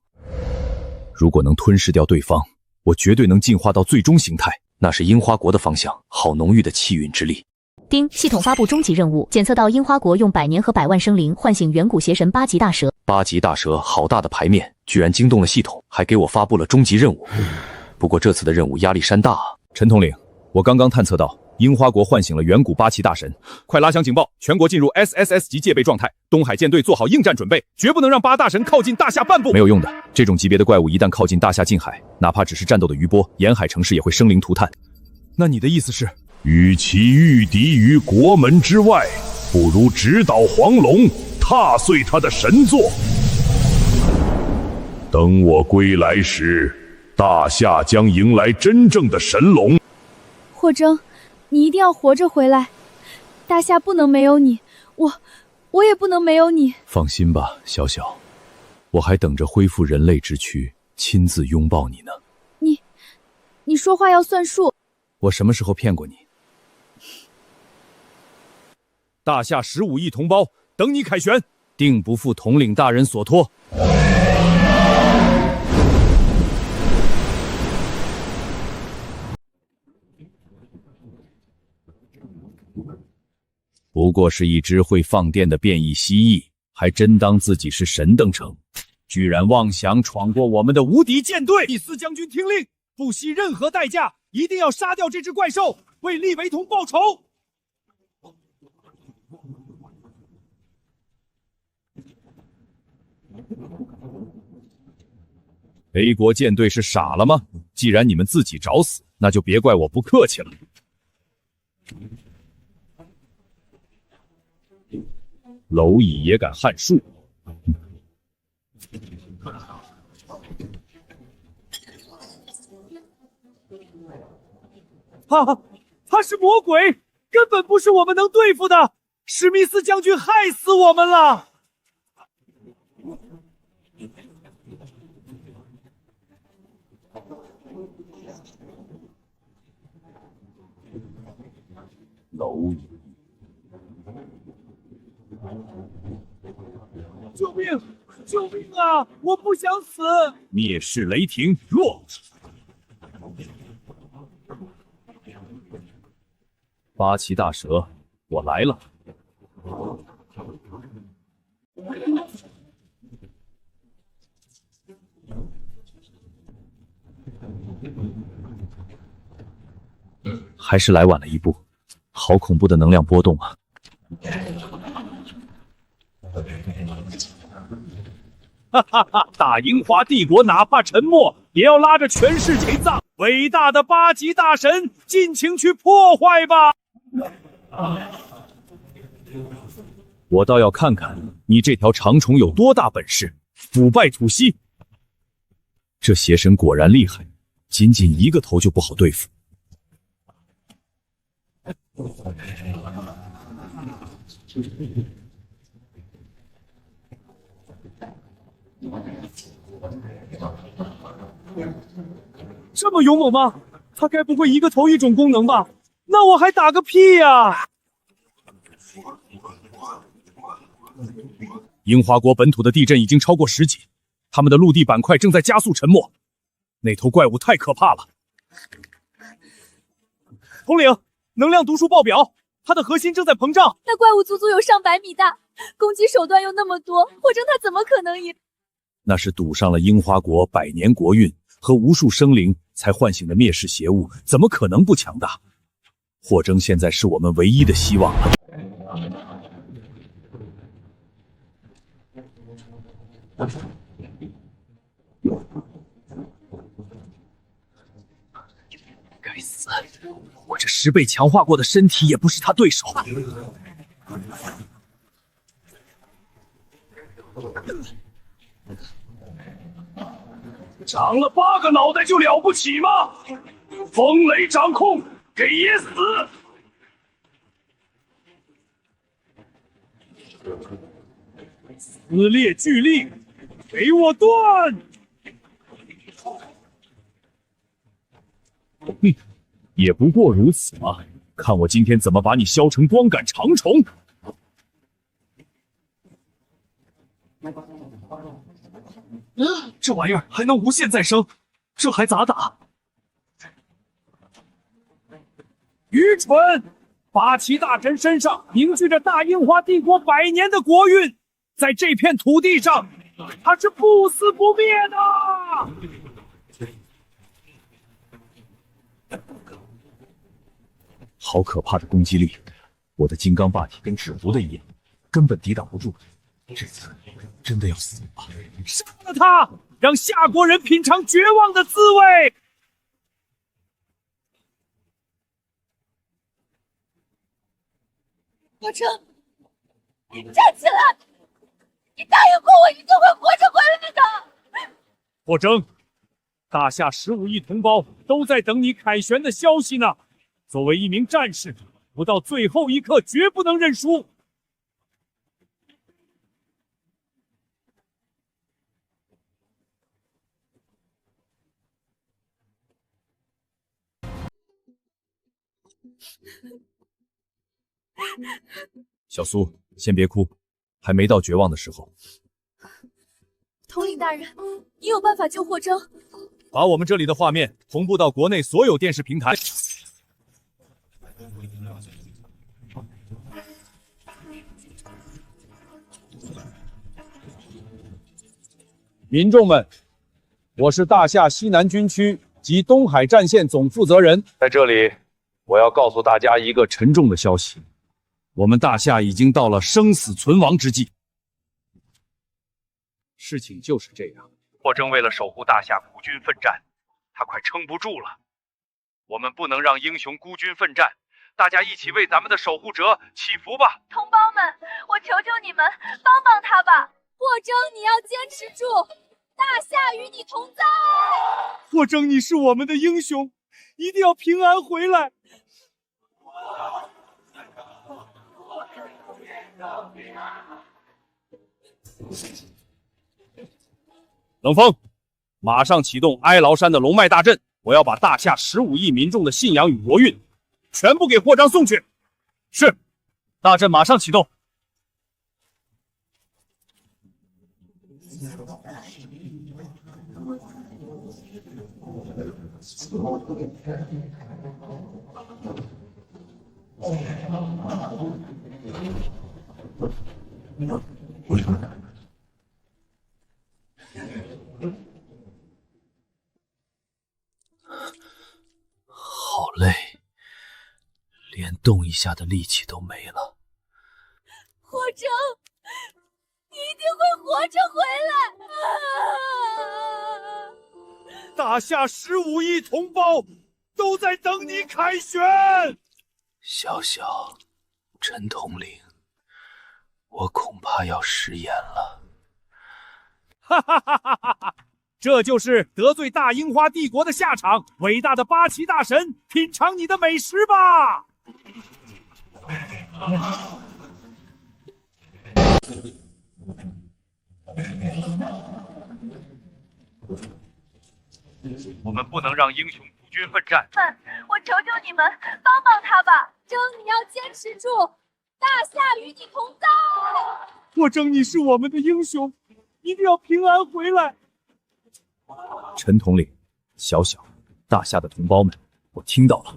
如果能吞噬掉对方，我绝对能进化到最终形态。那是樱花国的方向，好浓郁的气运之力。丁，系统发布终极任务，检测到樱花国用100年和100万生灵唤醒远古邪神八岐大蛇。八岐大蛇好大的牌面，居然惊动了系统，还给我发布了终极任务。不过这次的任务压力山大啊！陈统领，我刚刚探测到樱花国唤醒了远古八岐大神，快拉响警报，全国进入 SSS 级戒备状态，东海舰队做好应战准备，绝不能让八大神靠近大夏半步。没有用的，这种级别的怪物一旦靠近大夏近海，哪怕只是战斗的余波，沿海城市也会生灵涂炭。那你的意思是？与其御敌于国门之外，不如直捣黄龙，踏碎他的神座。等我归来时，大夏将迎来真正的神龙。霍征，你一定要活着回来，大夏不能没有你，我也不能没有你。放心吧，小小，我还等着恢复人类之躯，亲自拥抱你呢。你说话要算数。我什么时候骗过你？大夏15亿同胞等你凯旋，定不负统领大人所托。不过是一只会放电的变异蜥蜴，还真当自己是神登城，居然妄想闯过我们的无敌舰队！第四将军听令，不惜任何代价，一定要杀掉这只怪兽，为利维同报仇。A 国舰队是傻了吗？既然你们自己找死，那就别怪我不客气了。蝼蚁也敢撼树？他是魔鬼，根本不是我们能对付的。史密斯将军害死我们了！蝼蚁！救命！救命啊！我不想死！灭世雷霆，弱！八岐大蛇，我来了！还是来晚了一步，好恐怖的能量波动啊！哈哈哈！大樱花帝国哪怕沉没，也要拉着全世界陪葬。伟大的八岐大神，尽情去破坏吧！我倒要看看你这条长虫有多大本事，腐败吐息！这邪神果然厉害，仅仅一个头就不好对付。这么勇猛吗？他该不会一个头一种功能吧？那我还打个屁呀！樱花国本土的地震已经超过10级，他们的陆地板块正在加速沉没。那头怪物太可怕了。统领，能量读数爆表，它的核心正在膨胀。那怪物足足有上百米大，攻击手段又那么多，霍征他怎么可能赢？那是赌上了樱花国100年国运和无数生灵才唤醒的灭世邪物，怎么可能不强大？霍征现在是我们唯一的希望了。该死！我这10倍强化过的身体也不是他对手。长了8个脑袋就了不起吗？风雷掌控，给爷死！撕裂巨力，给我断！也不过如此嘛，看我今天怎么把你削成光杆长虫！这玩意儿还能无限再生，这还咋打？愚蠢！八岐大神身上凝聚着大樱花帝国100年的国运，在这片土地上，他是不死不灭的。好可怕的攻击力！我的金刚霸体跟纸糊的一样，根本抵挡不住。这次真的要死了！杀了他，让夏国人品尝绝望的滋味！霍征，你站起来！你答应过我，一定会活着回来的。霍征，大夏15亿同胞都在等你凯旋的消息呢。作为一名战士，不到最后一刻绝不能认输。小苏，先别哭，还没到绝望的时候。统领大人，你有办法救霍征？把我们这里的画面同步到国内所有电视平台。民众们，我是大夏西南军区及东海战线总负责人，在这里，我要告诉大家一个沉重的消息：我们大夏已经到了生死存亡之际。事情就是这样。霍征为了守护大夏孤军奋战，他快撑不住了。我们不能让英雄孤军奋战，大家一起为咱们的守护者祈福吧！同胞们，我求求你们帮帮他吧！霍征，你要坚持住，大夏与你同在。霍征，你是我们的英雄，一定要平安回来。冷风，马上启动哀牢山的龙脉大阵，我要把大夏15亿民众的信仰与国运全部给霍章送去。是，大阵马上启动。好累，连动一下的力气都没了。霍征，你一定会活着回来！大夏15亿同胞都在等你凯旋。小小，陈统领，我恐怕要食言了。哈哈哈哈哈哈！这就是得罪大樱花帝国的下场。伟大的八岐大神，品尝你的美食吧！我们不能让英雄孤军奋战。我求求你们帮帮他吧！征，你要坚持住，大夏与你同在。霍征，你是我们的英雄，一定要平安回来。陈统领，小小，大夏的同胞们，我听到了，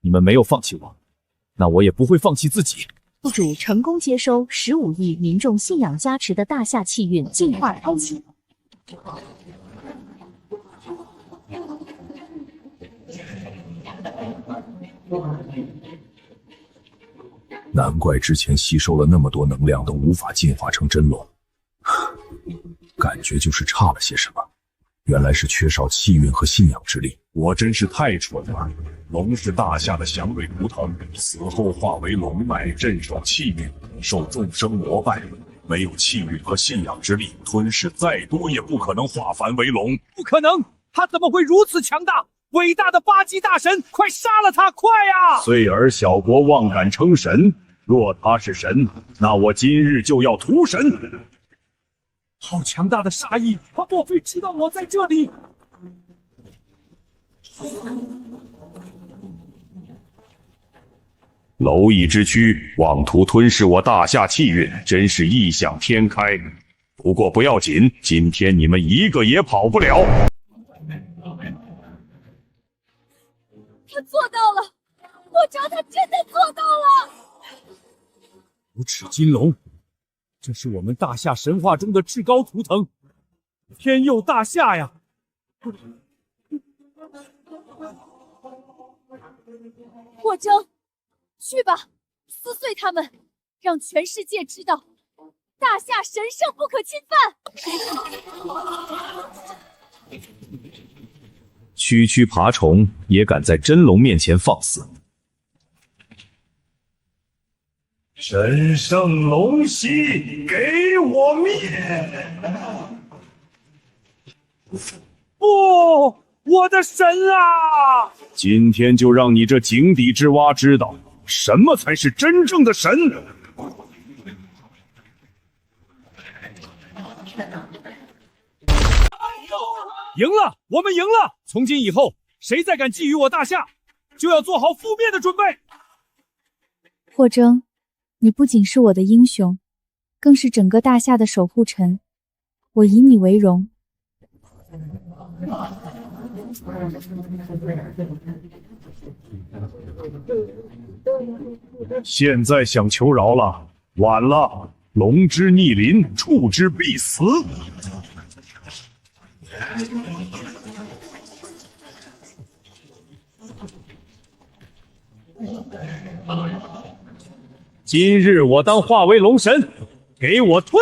你们没有放弃我，那我也不会放弃自己。宿主成功接收15亿民众信仰加持的大夏气运进化开启。难怪之前吸收了那么多能量都无法进化成真龙，感觉就是差了些什么。原来是缺少气运和信仰之力，我真是太蠢了。龙是大夏的祥瑞图腾，死后化为龙脉，镇守气运，受众生膜拜。没有气运和信仰之力，吞噬再多也不可能化凡为龙。不可能，他怎么会如此强大？伟大的八岐大神，快杀了他！快呀！虽尔小国妄敢称神，若他是神，那我今日就要屠神。好强大的杀意！他莫非知道我在这里？蝼蚁之躯，妄图吞噬我大夏气运，真是异想天开。不过不要紧，今天你们一个也跑不了。他做到了，霍征，他真的做到了！无齿金龙，这是我们大夏神话中的至高图腾，天佑大夏呀！霍征，去吧，撕碎他们，让全世界知道，大夏神圣不可侵犯。区区爬虫也敢在真龙面前放肆！神圣龙息，给我灭！不，我的神啊！今天就让你这井底之蛙知道，什么才是真正的神！赢了，我们赢了！从今以后，谁再敢觊觎我大夏，就要做好覆灭的准备。霍征，你不仅是我的英雄，更是整个大夏的守护神，我以你为荣。现在想求饶了，晚了。龙之逆鳞，触之必死。今日我当化为龙神，给我吞！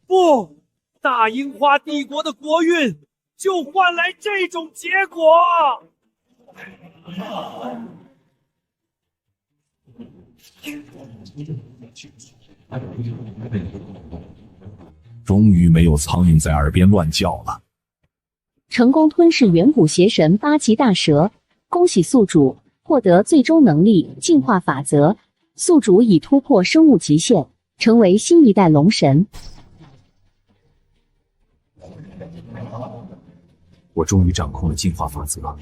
不，大樱花帝国的国运就换来这种结果。终于没有苍蝇在耳边乱叫了。成功吞噬远古邪神八岐大蛇，恭喜宿主获得最终能力进化法则，宿主已突破生物极限，成为新一代龙神。我终于掌控了进化法则，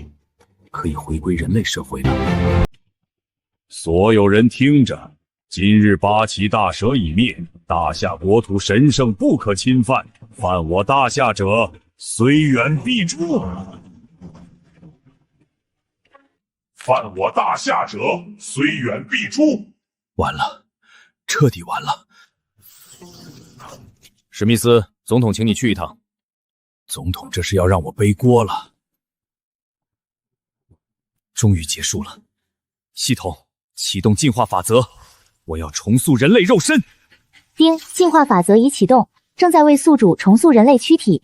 可以回归人类社会了。所有人听着，今日八岐大蛇已灭，大夏国土神圣不可侵犯，犯我大夏者，虽远必诛。犯我大夏者，虽远必诛。完了，彻底完了。史密斯，总统请你去一趟。总统这是要让我背锅了。终于结束了。系统启动进化法则，我要重塑人类肉身。丁，进化法则已启动，正在为宿主重塑人类躯体。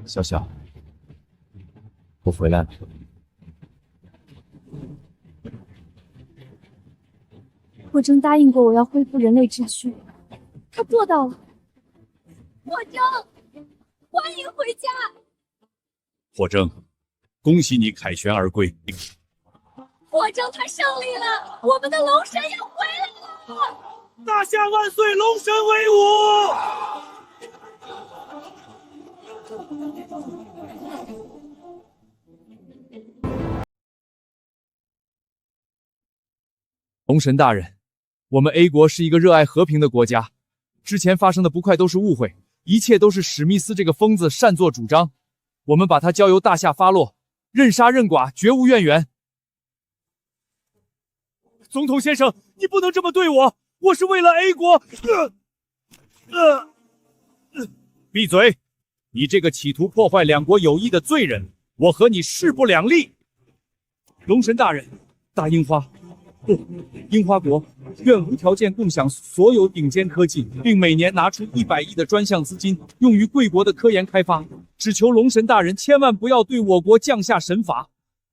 小小，我回来了。霍征答应过我要恢复人类之躯，他做到了。霍征，欢迎回家！霍征，恭喜你凯旋而归。霍征他胜利了，我们的龙神要回来了！大夏万岁，龙神威武！龙神大人，我们 A 国是一个热爱和平的国家，之前发生的不快都是误会，一切都是史密斯这个疯子擅作主张，我们把他交由大夏发落，任杀任剐，绝无怨言。总统先生，你不能这么对我，我是为了 A 国。闭嘴！你这个企图破坏两国友谊的罪人，我和你势不两立。龙神大人，大樱花。不，樱花国愿无条件共享所有顶尖科技，并每年拿出100亿的专项资金用于贵国的科研开发。只求龙神大人千万不要对我国降下神罚。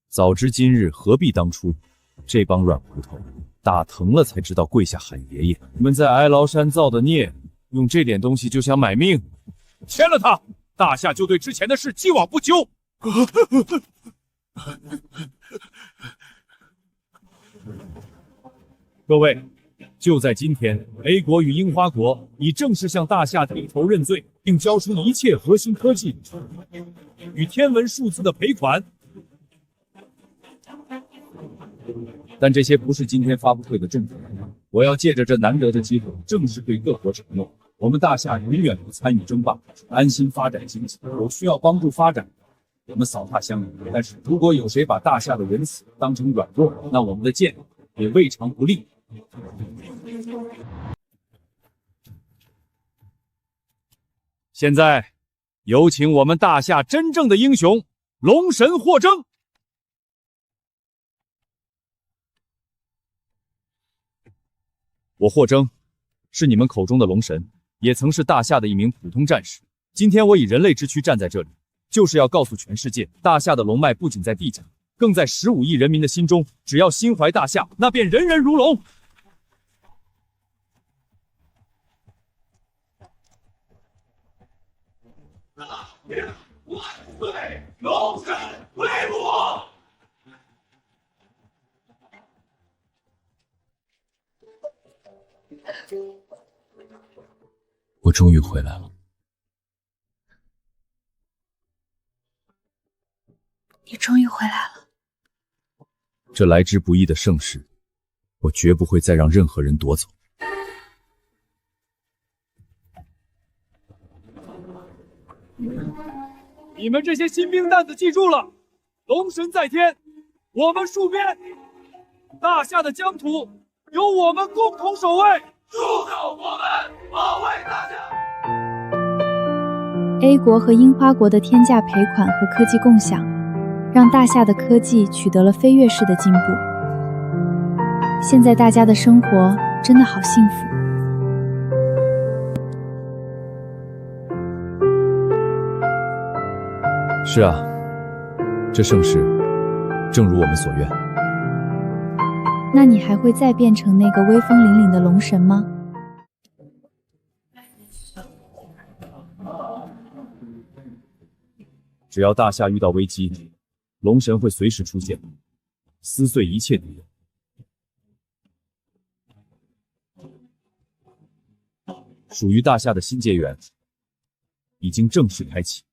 早知今日，何必当初？这帮软骨头，打疼了才知道跪下喊爷爷。你们在哀牢山造的孽，用这点东西就想买命？签了他，大夏就对之前的事既往不咎。各位，就在今天 ，A 国与樱花国已正式向大夏低头认罪，并交出一切核心科技与天文数字的赔款。但这些不是今天发布会的重点。我要借着这难得的机会，正式对各国承诺：我们大夏永远不参与争霸，安心发展经济。有需要帮助发展，我们扫踏相迎。但是如果有谁把大夏的仁慈当成软弱，那我们的剑也未尝不利。现在，有请我们大夏真正的英雄龙神霍征。我霍征，是你们口中的龙神，也曾是大夏的一名普通战士。今天我以人类之躯站在这里，就是要告诉全世界，大夏的龙脉不仅在地甲，更在15亿人民的心中。只要心怀大夏，那便人人如龙。万岁，龙神威武！我终于回来了。你终于回来了。这来之不易的盛世，我绝不会再让任何人夺走。你们这些新兵蛋子记住了，龙神在天，我们戍边，大夏的疆土由我们共同守卫，助手我们保卫大夏。 A 国和樱花国的天价赔款和科技共享，让大夏的科技取得了飞跃式的进步。现在大家的生活真的好幸福。是啊，这盛世正如我们所愿。那你还会再变成那个威风凛凛的龙神吗？只要大夏遇到危机，龙神会随时出现，撕碎一切敌人。属于大夏的新纪元已经正式开启。